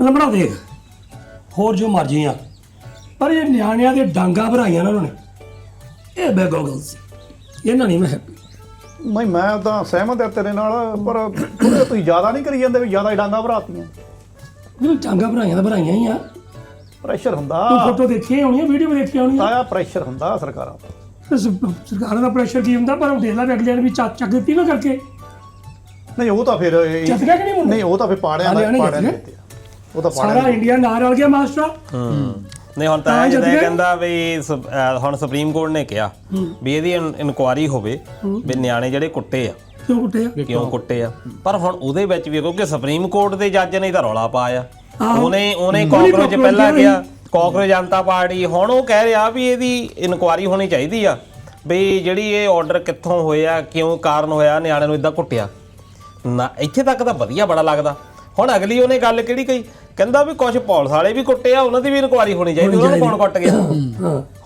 ਲੰਬੜਾ ਦੇਖ ਹੋਰ ਜੋ ਮਰਜੀ ਆ ਪਰ ਇਹ ਨਿਆਣਿਆਂ ਦੇ ਡਾਂਗਾ ਭਰਾਈਆਂ ਨਾ ਉਹਨਾਂ ਨੇ ਇਹ ਬੇਗੋਗਲਸ ਇਹਨਾਂ ਨਹੀਂ ਮੈਂ ਹੈਪੀ। ਨਹੀਂ ਮੈਂ ਤਾਂ ਸਹਿਮਤ ਹਾਂ ਤੇਰੇ ਨਾਲ, ਪਰ ਥੋੜ੍ਹਾ ਤੁਸੀਂ ਜ਼ਿਆਦਾ ਨਹੀਂ ਕਰੀ ਜਾਂਦੇ ਵੀ ਜ਼ਿਆਦਾ ਹੀ ਡਾਂਗਾ ਭਰਾਤੀਆਂ। ਮੈਨੂੰ ਡਾਂਗਾ ਭਰਾਈਆਂ ਤਾਂ ਭਰਾਈਆਂ ਹੀ ਆ। ਪ੍ਰੈਸ਼ਰ ਹੁੰਦਾ, ਤੂੰ ਫੋਟੋ ਦੇਖੀ ਹੋਣੀ, ਵੀਡੀਓ ਵੀ ਦੇਖੀ ਹੋਣੀ ਆਇਆ ਪ੍ਰੈਸ਼ਰ ਹੁੰਦਾ ਸਰਕਾਰਾਂ ਦਾ। ਸਰਕਾਰਾਂ ਦਾ ਪ੍ਰੈਸ਼ਰ ਕੀ ਹੁੰਦਾ, ਪਰ ਉਹ ਦੇਖ ਲਾ ਵੀ ਅਗਲੇ ਨੇ ਵੀ ਚੱਕ ਦਿੱਤੀ ਨਾ ਕਰਕੇ। ਨਹੀਂ ਉਹ ਤਾਂ ਫਿਰ ਚੱਕ ਗਿਆ ਕਿ ਨਹੀਂ ਮੁੰਡਾ? ਨਹੀਂ ਉਹ ਤਾਂ ਫਿਰ ਪਾੜਿਆਂ ਨੇ ਦਿੱਤੇ ਉਹ ਤਾਂ ਸਾਰਾ ਇੰਡੀਆ ਨਾਲ ਰਲ ਗਿਆ ਮਾਸਟਰ। ਨਹੀਂ ਹੁਣ ਤਾਂ ਜਿੱਦਾਂ ਕਹਿੰਦਾ ਵੀ ਹੁਣ ਸੁਪਰੀਮ ਕੋਰਟ ਨੇ ਕਿਹਾ ਵੀ ਇਹਦੀ ਇਨਕੁਆਰੀ ਹੋਵੇ ਵੀ ਨਿਆਣੇ ਜਿਹੜੇ ਕੁੱਟੇ ਆ ਕਿਉਂ ਕੁੱਟੇ ਆ। ਪਰ ਹੁਣ ਉਹਦੇ ਵਿੱਚ ਵੀ ਕਿਉਂਕਿ ਸੁਪਰੀਮ ਕੋਰਟ ਦੇ ਜੱਜ ਨੇ ਤਾਂ ਰੌਲਾ ਪਾਇਆ, ਉਹਨੇ ਕਾਂਗਰਸ ਪਹਿਲਾਂ ਕਿਹਾ, ਕਾਂਗਰਸ ਜਨਤਾ ਪਾਰਟੀ ਹੁਣ ਉਹ ਕਹਿ ਰਿਹਾ ਵੀ ਇਹਦੀ ਇਨਕੁਆਰੀ ਹੋਣੀ ਚਾਹੀਦੀ ਆ ਵੀ ਜਿਹੜੀ ਇਹ ਆਰਡਰ ਕਿੱਥੋਂ ਹੋਇਆ, ਕਿਉਂ ਕਾਰਨ ਹੋਇਆ ਨਿਆਣੇ ਨੂੰ ਇਦਾਂ ਕੁੱਟਿਆ ਨਾ। ਇੱਥੇ ਤੱਕ ਤਾਂ ਵਧੀਆ ਬੜਾ ਲੱਗਦਾ। ਹੁਣ ਅਗਲੀ ਉਹਨੇ ਗੱਲ ਕਿਹੜੀ ਕਹੀ, ਕਹਿੰਦਾ ਵੀ ਕੁਝ ਪੁਲਿਸ ਵਾਲੇ ਵੀ ਕੁੱਟੇ ਆ, ਉਹਨਾਂ ਦੀ ਵੀ ਇਨਕੁਆਰੀ ਹੋਣੀ ਚਾਹੀਦੀ, ਉਹਨਾਂ ਨੂੰ ਕੌਣ ਕੁੱਟ ਗਿਆ।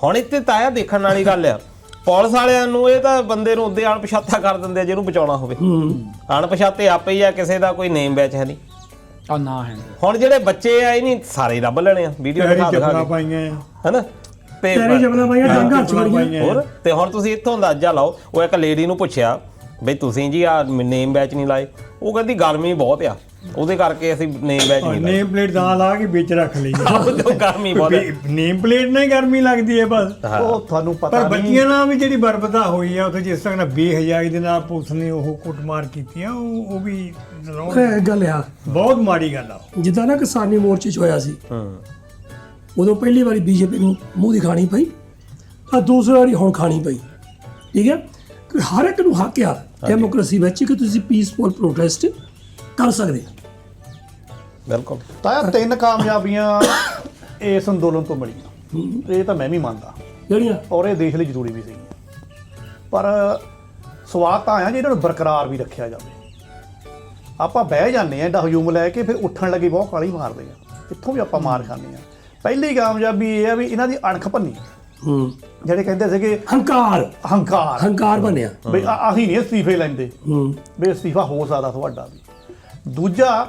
ਹੁਣ ਇੱਥੇ ਤਾਇਆ ਦੇਖਣ ਵਾਲੀ ਗੱਲ ਆ, ਪੁਲਿਸ ਵਾਲਿਆਂ ਨੂੰ ਇਹ ਤਾਂ ਬੰਦੇ ਨੂੰ ਉੱਦੇ ਅਣਪਛਾਤਾ ਕਰ ਦਿੰਦੇ ਆ ਜਿਹਨੂੰ ਬਚਾਉਣਾ ਹੋਵੇ। ਅਣਪਛਾਤੇ ਆਪੇ ਹੀ ਆ, ਕਿਸੇ ਦਾ ਕੋਈ ਨੇਮ ਬੈਚ ਹੈ ਨਹੀਂ ਨਾ ਹੈ। ਹੁਣ ਜਿਹੜੇ ਬੱਚੇ ਆ ਇਹ ਨਹੀਂ ਸਾਰੇ ਰੱਬ ਲੈਣੇ ਆ, ਵੀਡੀਓ ਦਿਖਾ ਕੇ ਹੈਨਾ ਤੇ ਹੋਰ। ਤੇ ਹੁਣ ਤੁਸੀਂ ਇੱਥੋਂ ਅੰਦਾਜ਼ਾ ਲਾਓ, ਉਹ ਇੱਕ ਲੇਡੀ ਨੂੰ ਪੁੱਛਿਆ ਬਈ ਤੁਸੀਂ ਜੀ ਆ ਨੇਮ ਬੈਚ ਨਹੀਂ ਲਾਏ, ਉਹ ਕਹਿੰਦੀ ਗਰਮੀ ਬਹੁਤ ਆ ਉਹਦੇ ਕਰਕੇ ਅਸੀਂ ਨੇਮ ਬੈਚ ਨਹੀਂ ਲਾਏ। ਨੇਮ ਪਲੇਟ ਦਾ ਲਾ ਕੇ ਵਿੱਚ ਰੱਖ ਲਈ, ਗਰਮੀ ਬਹੁਤ ਹੈ। ਨੇਮ ਪਲੇਟ ਨਾਲ ਹੀ ਗਰਮੀ ਲੱਗਦੀ ਹੈ ਬਸ। ਉਹ ਤੁਹਾਨੂੰ ਪਤਾ ਪਰ ਬੱਚੀਆਂ ਨਾਲ ਵੀ ਜਿਹੜੀ ਬਰਬਦਾ ਹੋਈ ਆ ਉੱਥੇ, ਜਿਸ ਤਰ੍ਹਾਂ ਨਾਲ ਬੇਹਯਾਈ ਦੇ ਨਾਲ ਪੁਲਿਸ ਨੇ ਉਹ ਕੁੱਟਮਾਰ ਕੀਤੀ ਆ, ਉਹ ਵੀ ਗੱਲ ਆ ਬਹੁਤ ਮਾੜੀ ਗੱਲ ਆ। ਜਿੱਦਾਂ ਨਾ ਕਿਸਾਨੀ ਮੋਰਚੇ 'ਚ ਹੋਇਆ ਸੀ, ਉਦੋਂ ਪਹਿਲੀ ਵਾਰੀ ਬੀਜੇਪੀ ਨੂੰ ਮੂੰਹ ਦਿਖਾਣੀ ਪਈ, ਤਾਂ ਦੂਸਰੀ ਵਾਰੀ ਹੁਣ ਖਾਣੀ ਪਈ। ਠੀਕ ਹੈ, ਹਰ ਇੱਕ ਨੂੰ ਹੱਕ ਆ ਡੈਮੋਕ੍ਰੇਸੀ ਵਿੱਚ ਕਿ ਤੁਸੀਂ ਪੀਸਫੁਲ ਪ੍ਰੋਟੈਸਟ ਕਰ ਸਕਦੇ। ਬਿਲਕੁਲ ਤਾਂ 3 ਕਾਮਯਾਬੀਆਂ ਇਸ ਅੰਦੋਲਨ ਤੋਂ ਮਿਲੀਆਂ, ਇਹ ਤਾਂ ਮੈਂ ਵੀ ਮੰਨਦਾ ਜਿਹੜੀਆਂ, ਔਰ ਇਹ ਦੇਸ਼ ਲਈ ਜ਼ਰੂਰੀ ਵੀ ਸੀ। ਪਰ ਸਵਾਦ ਤਾਂ ਆਇਆ ਜੀ ਇਹਨਾਂ ਨੂੰ ਬਰਕਰਾਰ ਵੀ ਰੱਖਿਆ ਜਾਵੇ। ਆਪਾਂ ਬਹਿ ਜਾਂਦੇ ਆ ਹਜੂਮ ਲੈ ਕੇ, ਫਿਰ ਉੱਠਣ ਲੱਗੇ ਬਹੁਤ ਕਾਲੀ ਮਾਰਦੇ ਆ, ਇੱਥੋਂ ਵੀ ਆਪਾਂ ਮਾਰ ਖਾਂਦੇ ਆ। ਪਹਿਲੀ ਕਾਮਯਾਬੀ ਇਹ ਆ ਵੀ ਇਹਨਾਂ ਦੀ ਅਣਖ ਭੰਨੀ, ਜਿਹੜੇ ਕਹਿੰਦੇ ਸੀਗੇ ਹੰਕਾਰ ਬਣਿਆ ਬਈ ਅਸੀਂ ਨਹੀਂ ਅਸਤੀਫੇ ਲੈਂਦੇ, ਵੀ ਅਸਤੀਫਾ ਹੋ ਸਕਦਾ ਤੁਹਾਡਾ ਵੀ। ਦੂਜਾ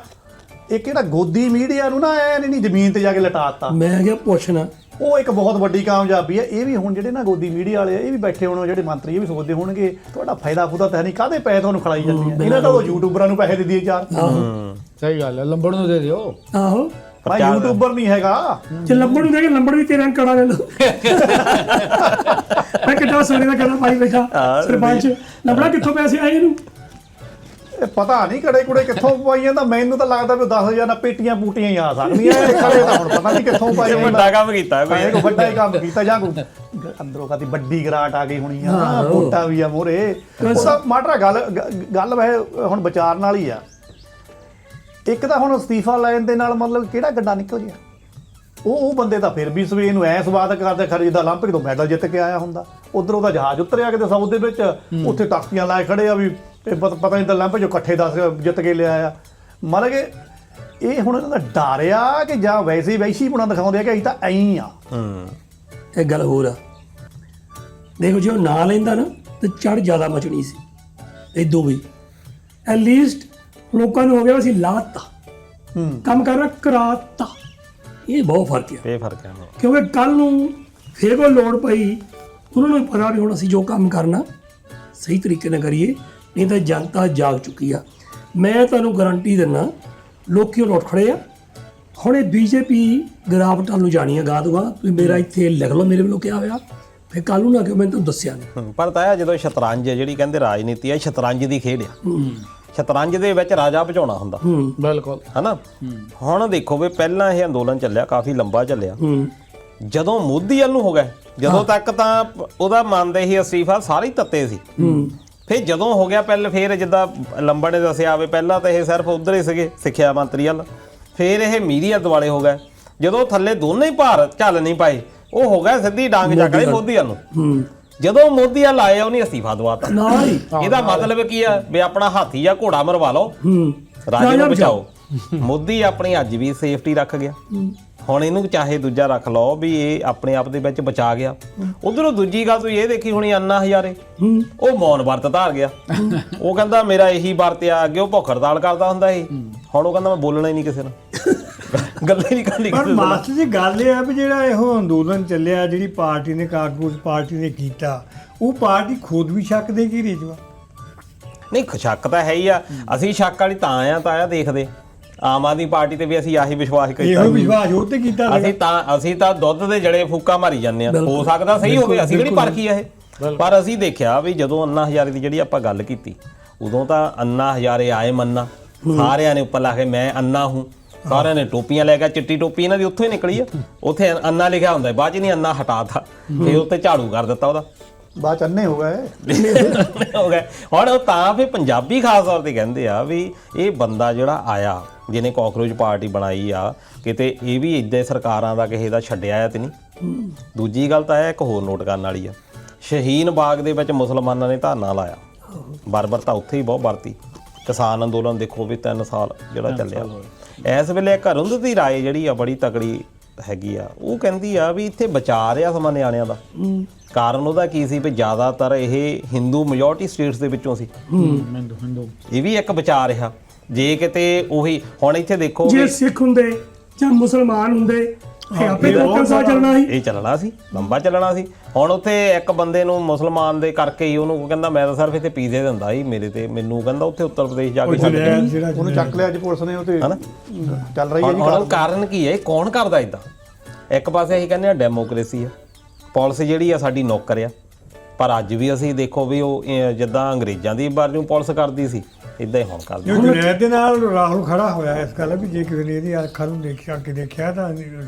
ਇਹ ਕਿਹੜਾ ਗੋਦੀ ਮੀਡੀਆ ਨੂੰ ਨਾ ਐ ਨਹੀਂ ਜ਼ਮੀਨ ਤੇ ਜਾ ਕੇ ਲਟਾਤਾ, ਮੈਂ ਕਿਹਾ ਪੁੱਛਣਾ, ਉਹ ਇੱਕ ਬਹੁਤ ਵੱਡੀ ਕਾਮਯਾਬੀ ਹੈ। ਇਹ ਵੀ ਹੁਣ ਜਿਹੜੇ ਨਾ ਗੋਦੀ ਮੀਡੀਆ ਵਾਲੇ ਇਹ ਵੀ ਬੈਠੇ ਹੋਣ, ਜਿਹੜੇ ਮੰਤਰੀ ਇਹ ਵੀ ਸੋਚਦੇ ਹੋਣਗੇ ਤੁਹਾਡਾ ਫਾਇਦਾ ਫੁਦਾ ਤਾਂ ਨਹੀਂ, ਕਾਹਦੇ ਪੈਸੇ ਤੁਹਾਨੂੰ ਖਿਲਾਈ ਜਾਂਦੇ ਆ, ਇਹਨਾਂ ਤਾਂ ਉਹ ਯੂਟਿਊਬਰਾਂ ਨੂੰ ਪੈਸੇ ਦੇ ਦਈਏ ਯਾਰ। ਸਹੀ ਗੱਲ ਹੈ, ਲੰਬੜ ਨੂੰ ਦੇ ਦਿਓ। ਆਹੋ ਮੈਂ ਯੂਟਿਊਬਰ ਨਹੀਂ ਹੈਗਾ, ਜੇ ਲੰਬੜ ਨੂੰ ਦੇ ਕੇ ਲੰਬੜ ਵੀ ਤੇਰਾ ਕੜਾ ਲੈ ਲਓ। ਮੈਂ ਕਿੱਡਾ ਸੋਨੇ ਦਾ ਕੜਾ ਪਾਈ ਬੈਠਾ ਸਰਪੰਚ, ਲੰਬੜਾ ਕਿੱਥੋਂ ਪੈਸੇ ਆਏ ਇਹਨੂੰ? ਇਹ ਪਤਾ ਨਹੀਂ ਕੜੇ ਕੁੜੇ ਕਿੱਥੋਂ ਪਾਈ ਜਾਂਦਾ। ਮੈਨੂੰ ਤਾਂ ਲੱਗਦਾ ਵੀ 10,000 ਨਾਲ ਪੇਟੀਆਂ ਪੂਟੀਆਂ ਹੀ ਆ ਸਕਦੀਆਂ, ਇਹ ਖੜੇ ਤਾਂ ਹੁਣ ਪਤਾ ਨਹੀਂ ਕਿੱਥੋਂ ਪਾਈ। ਵੱਡਾ ਕੰਮ ਕੀਤਾ ਕੋਈ ਵੱਡਾ ਹੀ ਕੰਮ ਕੀਤਾ, ਜਾਂ ਕੋਈ ਅੰਦਰੋਂ ਕਾਦੀ ਵੱਡੀ ਗਰਾਟ ਆ ਗਈ ਹੋਣੀ ਆ, ਵੋਟਾਂ ਵੀ ਆ ਮੋਰੇ। ਉਹਦਾ ਮਾਟਰਾ ਗੱਲ ਵੈਸੇ ਹੁਣ ਵਿਚਾਰਨ ਵਾਲੀ ਆ। ਇੱਕ ਤਾਂ ਹੁਣ ਅਸਤੀਫਾ ਲੈਣ ਦੇ ਨਾਲ ਮਤਲਬ ਕਿਹੜਾ ਗੱਡਾ ਨਿਕਲ ਗਿਆ, ਉਹ ਬੰਦੇ ਤਾਂ ਫਿਰ ਵੀ ਸਵੇਰ ਨੂੰ ਐ ਸਵਾਦ ਕਰਦੇ ਖਰੇ ਜਿੱਦਾਂ 올림픽 ਤੋਂ ਮੈਡਲ ਜਿੱਤ ਕੇ ਆਇਆ ਹੁੰਦਾ। ਉੱਧਰ ਉਹਦਾ ਜਹਾਜ਼ ਉਤਰਿਆ ਕਿਤੇ ਸਾਊਥ ਦੇ ਵਿੱਚ, ਉੱਥੇ ਤਖਤੀਆਂ ਲਾਏ ਖੜੇ ਆ ਵੀ ਪਤਾ ਨਹੀਂ ਤਾਂ 올림픽 'ਚੋਂ ਇਕੱਠੇ 10 ਜਿੱਤ ਕੇ ਲਿਆ ਆ। ਮਤਲਬ ਕਿ ਇਹ ਹੁਣ ਇਹਨਾਂ ਦਾ ਡਰ ਆ ਕਿ ਜਾਂ ਵੈਸੇ ਹੀ ਵੈਸ਼ੀ ਪੁਣਾ ਦਿਖਾਉਂਦੇ ਆ ਕਿ ਅਸੀਂ ਤਾਂ ਐਂ ਆ। ਇਹ ਗੱਲ ਹੋਰ ਆ, ਦੇਖੋ ਜੇ ਉਹ ਨਾ ਲੈਂਦਾ ਨਾ ਤੇ ਚੜ ਜ਼ਿਆਦਾ ਮਚਣੀ ਸੀ। ਇਦੋਂ ਵੀ ਐਟਲੀਸਟ ਲੋਕਾਂ ਨੂੰ ਹੋ ਗਿਆ ਅਸੀਂ ਲਾਤਾ, ਕੰਮ ਕਰਨਾ ਕਰਾਤਾ। ਇਹ ਬਹੁਤ ਫਰਕ ਹੈ, ਇਹ ਫਰਕ ਹੈ ਕਿਉਂਕਿ ਕੱਲ ਨੂੰ ਫੇਰ ਕੋਈ ਲੋੜ ਪਈ, ਉਹਨਾਂ ਨੂੰ ਪਤਾ ਵੀ ਹੁਣ ਅਸੀਂ ਜੋ ਕੰਮ ਕਰਨਾ ਸਹੀ ਤਰੀਕੇ ਨਾਲ ਕਰੀਏ, ਨਹੀਂ ਤਾਂ ਜਨਤਾ ਜਾਗ ਚੁੱਕੀ ਆ। ਮੈਂ ਤੁਹਾਨੂੰ ਗਾਰੰਟੀ ਦਿੰਦਾ ਲੋਕੀ ਉਹ ਉੱਠ ਖੜੇ ਆ। ਹੁਣ ਇਹ ਬੀਜੇਪੀ ਗਿਰਾਵਟ ਵੱਲ ਨੂੰ ਜਾਣੀ ਆ ਗਾਹ ਤੋਂ ਗਾਹ। ਤੁਸੀਂ ਮੇਰਾ ਇੱਥੇ ਲਿਖ ਲਓ ਮੇਰੇ ਵੱਲੋਂ ਕਿਹਾ ਹੋਇਆ, ਫਿਰ ਕੱਲ ਨੂੰ ਨਾ ਕਿ ਮੈਂ ਤੁਹਾਨੂੰ ਦੱਸਿਆ ਨਹੀਂ। ਪਰ ਤਾਇਆ ਜਦੋਂ ਸ਼ਤਰੰਜ ਜਿਹੜੀ ਕਹਿੰਦੇ ਰਾਜਨੀਤੀ ਆ, ਸ਼ਤਰੰਜ ਦੀ ਖੇਡ ਆ। ਸ਼ਤਰੰਜ ਦੇ ਵਿੱਚ ਰਾਜਾ ਭਜਾਉਣਾ ਹੁੰਦਾ, ਬਿਲਕੁਲ ਹਨਾ। ਹੁਣ ਦੇਖੋ ਵੀ ਪਹਿਲਾਂ ਇਹ ਅੰਦੋਲਨ ਚੱਲਿਆ, ਕਾਫੀ ਲੰਬਾ ਚੱਲਿਆ। ਜਦੋਂ ਮੋਦੀ ਵੱਲ ਨੂੰ ਹੋ ਗਏ, ਜਦੋਂ ਤੱਕ ਤਾਂ ਉਹਦਾ ਮੰਨਦੇ ਹੀ ਅਸਤੀਫਾ ਸਾਰੇ ਹੀ ਤੱਤੇ ਸੀ। ਫਿਰ ਜਦੋਂ ਹੋ ਗਿਆ ਪਹਿਲੇ, ਫਿਰ ਜਿੱਦਾਂ ਲੰਬੜ ਨੇ ਦੱਸਿਆ ਵੀ ਪਹਿਲਾਂ ਤਾਂ ਇਹ ਸਿਰਫ ਉੱਧਰ ਹੀ ਸੀਗੇ ਸਿੱਖਿਆ ਮੰਤਰੀ ਵੱਲ, ਫਿਰ ਇਹ ਮੀਡੀਆ ਦੁਆਲੇ ਹੋ ਗਏ। ਜਦੋਂ ਥੱਲੇ ਦੋਨੇ ਹੀ ਭਾਰ ਝੱਲ ਨਹੀਂ ਪਾਏ, ਉਹ ਹੋ ਗਿਆ ਸਿੱਧੀ ਡਾਂਗ ਚੱਕ ਲਈ ਮੋਦੀ ਵੱਲ ਨੂੰ। ਜਦੋਂ ਮੋਦੀ ਵੱਲ ਆਏ ਉਹਨੇ ਅਸਤੀਫਾ ਦਵਾਤਾ। ਇਹਦਾ ਮਤਲਬ ਕੀ ਆ ਵੀ ਆਪਣਾ ਹਾਥੀ ਜਾਂ ਘੋੜਾ ਮਰਵਾ ਲਓ, ਰਾਜੇ ਨੂੰ ਬਚਾਓ। ਮੋਦੀ ਆਪਣੀ ਅੱਜ ਵੀ ਸੇਫਟੀ ਰੱਖ ਗਿਆ, ਹੁਣ ਇਹਨੂੰ ਚਾਹੇ ਦੂਜਾ ਰੱਖ ਲਓ ਵੀ ਇਹ ਆਪਣੇ ਆਪ ਦੇ ਵਿੱਚ ਬਚਾ ਗਿਆ। ਉਧਰੋਂ ਦੂਜੀ ਗੱਲ ਤੁਸੀਂ ਇਹ ਦੇਖੀ ਹੋਣੀ, ਅੰਨਾ ਹਜ਼ਾਰੇ ਉਹ ਮੌਨ ਵਰਤ ਧਾਰ ਗਿਆ। ਉਹ ਕਹਿੰਦਾ ਮੇਰਾ ਇਹੀ ਵਰਤ ਆ, ਅੱਗੇ ਉਹ ਭੁੱਖ ਹੜਤਾਲ ਕਰਦਾ ਹੁੰਦਾ ਸੀ, ਹੁਣ ਉਹ ਕਹਿੰਦਾ ਮੈਂ ਬੋਲਣਾ ਹੀ ਨਹੀਂ ਕਿਸੇ ਨਾਲ। ਗੱਲੇ ਨਹੀਂ ਕਰਨੀ ਪਰ ਕਿਸੇ ਨਾਲ। ਮਾਸਟਰ ਜੀ ਗੱਲ ਇਹ ਆ ਵੀ ਜਿਹੜਾ ਇਹੋ ਅੰਦੋਲਨ ਚੱਲਿਆ, ਜਿਹੜੀ ਪਾਰਟੀ ਨੇ, ਕਾਂਗਰਸ ਪਾਰਟੀ ਨੇ ਕੀਤਾ, ਉਹ ਪਾਰਟੀ ਖੁਦ ਵੀ ਸ਼ੱਕ ਦੇ ਘੇਰੇ 'ਚ ਵਾ। ਨਹੀਂ ਸ਼ੱਕ ਤਾਂ ਹੈ ਹੀ ਆ। ਅਸੀਂ ਸ਼ੱਕ ਵਾਲੀ ਤਾਂ ਆ ਦੇਖਦੇ ਆਮ ਆਦਮੀ ਪਾਰਟੀ ਤੇ ਵੀ ਅਸੀਂ ਆਹੀ ਵਿਸ਼ਵਾਸ ਕੀਤਾ ਇਹੋ ਵਿਸ਼ਵਾਸ ਉਹ ਤੇ ਕੀਤਾ ਅਸੀਂ ਤਾਂ ਦੁੱਧ ਦੇ ਜੜੇ ਫੂਕਾ ਮਾਰੀ ਜਾਂਦੇ ਆ। ਹੋ ਸਕਦਾ ਸਹੀ ਹੋਵੇ, ਅਸੀਂ ਕਿਹੜੀ ਪਰਖੀ ਆ ਇਹ। ਪਰ ਅਸੀਂ ਦੇਖਿਆ ਵੀ ਜਦੋਂ ਅੰਨਾ ਹਜ਼ਾਰੇ ਦੀ ਜਿਹੜੀ ਆਪਾਂ ਗੱਲ ਕੀਤੀ, ਉਦੋਂ ਤਾਂ ਅੰਨਾ ਹਜ਼ਾਰੇ ਆਏ ਮੰਨਾ, ਸਾਰਿਆਂ ਨੇ ਉੱਪਰ ਲਾ ਕੇ ਮੈਂ ਅੰਨਾ ਹੂੰ, ਸਾਰਿਆਂ ਨੇ ਟੋਪੀਆਂ ਲੈ ਕੇ, ਚਿੱਟੀ ਟੋਪੀ ਇਹਨਾਂ ਦੀ ਉੱਥੋਂ ਹੀ ਨਿਕਲੀ ਆ, ਉੱਥੇ ਅੰਨਾ ਲਿਖਿਆ ਹੁੰਦਾ, ਬਾਅਦ ਚ ਨਹੀਂ ਅੰਨਾ ਹਟਾਤਾ ਤੇ ਉੱਤੇ ਝਾੜੂ ਕਰ ਦਿੱਤਾ ਉਹਦਾ, ਬਾਅਦ ਚ ਅੰਨੇ ਹੋ ਗਏ। ਹੋ ਗਏ। ਹੁਣ ਉਹ ਤਾਂ ਫਿਰ ਪੰਜਾਬੀ ਖਾਸ ਤੌਰ ਤੇ ਕਹਿੰਦੇ ਆ ਵੀ ਇਹ ਬੰਦਾ ਜਿਹੜਾ ਆਇਆ, ਜਿਹਨੇ ਕਾਕਰੋਚ ਪਾਰਟੀ ਬਣਾਈ ਆ, ਕਿਤੇ ਇਹ ਵੀ ਇੱਦਾਂ ਸਰਕਾਰਾਂ ਦਾ ਕਿਸੇ ਦਾ ਛੱਡਿਆ ਆ ਤੇ ਨਹੀਂ। ਦੂਜੀ ਗੱਲ ਤਾਂ ਇਹ ਇੱਕ ਹੋਰ ਨੋਟ ਕਰਨ ਵਾਲੀ ਆ, ਸ਼ਹੀਨ ਬਾਗ ਦੇ ਵਿੱਚ ਮੁਸਲਮਾਨਾਂ ਨੇ ਧਰਨਾ ਲਾਇਆ, ਬਰਬਰਤਾ ਉੱਥੇ ਹੀ ਬਹੁਤ ਵਰਤੀ। ਕਿਸਾਨ ਅੰਦੋਲਨ ਦੇਖੋ ਵੀ 3 ਸਾਲ ਜਿਹੜਾ ਚੱਲਿਆ। ਇਸ ਵੇਲੇ ਇੱਕ ਅਰੁੰਧਤੀ ਰਾਏ ਜਿਹੜੀ ਆ ਬੜੀ ਤਕੜੀ ਹੈਗੀ ਆ, ਉਹ ਕਹਿੰਦੀ ਆ ਵੀ ਇੱਥੇ ਬਚਾ ਰਿਹਾ ਸਮਾਂ ਨਿਆਣਿਆਂ ਦਾ। ਕਾਰਨ ਉਹਦਾ ਕੀ ਸੀ ਵੀ ਜ਼ਿਆਦਾਤਰ ਇਹ ਹਿੰਦੂ ਮੈਜੋਰਟੀ ਸਟੇਟਸ ਦੇ ਵਿੱਚੋਂ ਸੀ, ਹਿੰਦੂ ਇਹ ਵੀ ਇੱਕ ਬਚਾ ਰਿਹਾ। ਜੇ ਕਿਤੇ ਉਹੀ ਹੁਣ ਇੱਥੇ ਦੇਖੋ ਜੇ ਸਿੱਖ ਹੁੰਦੇ ਜਾਂ ਮੁਸਲਮਾਨ ਹੁੰਦੇ ਇਹ ਆਪੇ ਲੋਕਾਂ ਦਾ ਚੱਲਣਾ ਸੀ, ਇਹ ਚੱਲਣਾ ਸੀ, ਲੰਬਾ ਚੱਲਣਾ ਸੀ। ਹੁਣ ਉੱਥੇ ਇੱਕ ਬੰਦੇ ਨੂੰ ਮੁਸਲਮਾਨ ਦੇ ਕਰਕੇ ਹੀ ਉਹਨੂੰ ਕਹਿੰਦਾ ਮੈਂ ਤਾਂ ਸਿਰਫ ਇੱਥੇ ਪੀਜ਼ੇ ਦਿੰਦਾ ਸੀ ਮੇਰੇ ਤੇ, ਮੈਨੂੰ ਕਹਿੰਦਾ ਉੱਥੇ ਉੱਤਰ ਪ੍ਰਦੇਸ਼ ਜਾ ਕੇ ਛੱਡ ਦੇ। ਉਹਨੂੰ ਚੱਕ ਲਿਆ ਅੱਜ ਪੁਲਿਸ ਨੇ, ਉਹ ਤੇ ਹਨਾ? ਚੱਲ ਰਹੀ ਹੈ ਜੀ ਹੁਣ ਕਾਰਨ ਕੀ ਹੈ? ਇਹ ਕੌਣ ਕਰਦਾ ਇਦਾਂ? ਇੱਕ ਪਾਸੇ ਅਸੀਂ ਕਹਿੰਦੇ ਆ ਡੈਮੋਕ੍ਰੇਸੀ ਆ, ਪੁਲਿਸ ਜਿਹੜੀ ਆ ਸਾਡੀ ਨੌਕਰ ਆ, ਪਰ ਅੱਜ ਵੀ ਅਸੀਂ ਦੇਖੋ ਵੀ ਉਹ ਜਿੱਦਾਂ ਅੰਗਰੇਜ਼ਾਂ ਦੀ ਵਾਰ ਨੂੰ ਪੁਲਿਸ ਕਰਦੀ ਸੀ, ਇਦਾਂ ਹੀ ਹੁਣ ਕਰਦੀ। ਜੋ ਜੁਨੈਦ ਦੇ ਨਾਲ ਰਾਹੁਲ ਖੜਾ ਹੋਇਆ ਇਸ ਗੱਲ ਵੀ ਜੇ ਕਿਸੇ ਨੇ ਇਹਦੀ ਅੱਖਾਂ ਨੂੰ ਦੇਖਿਆ ਤਾਂ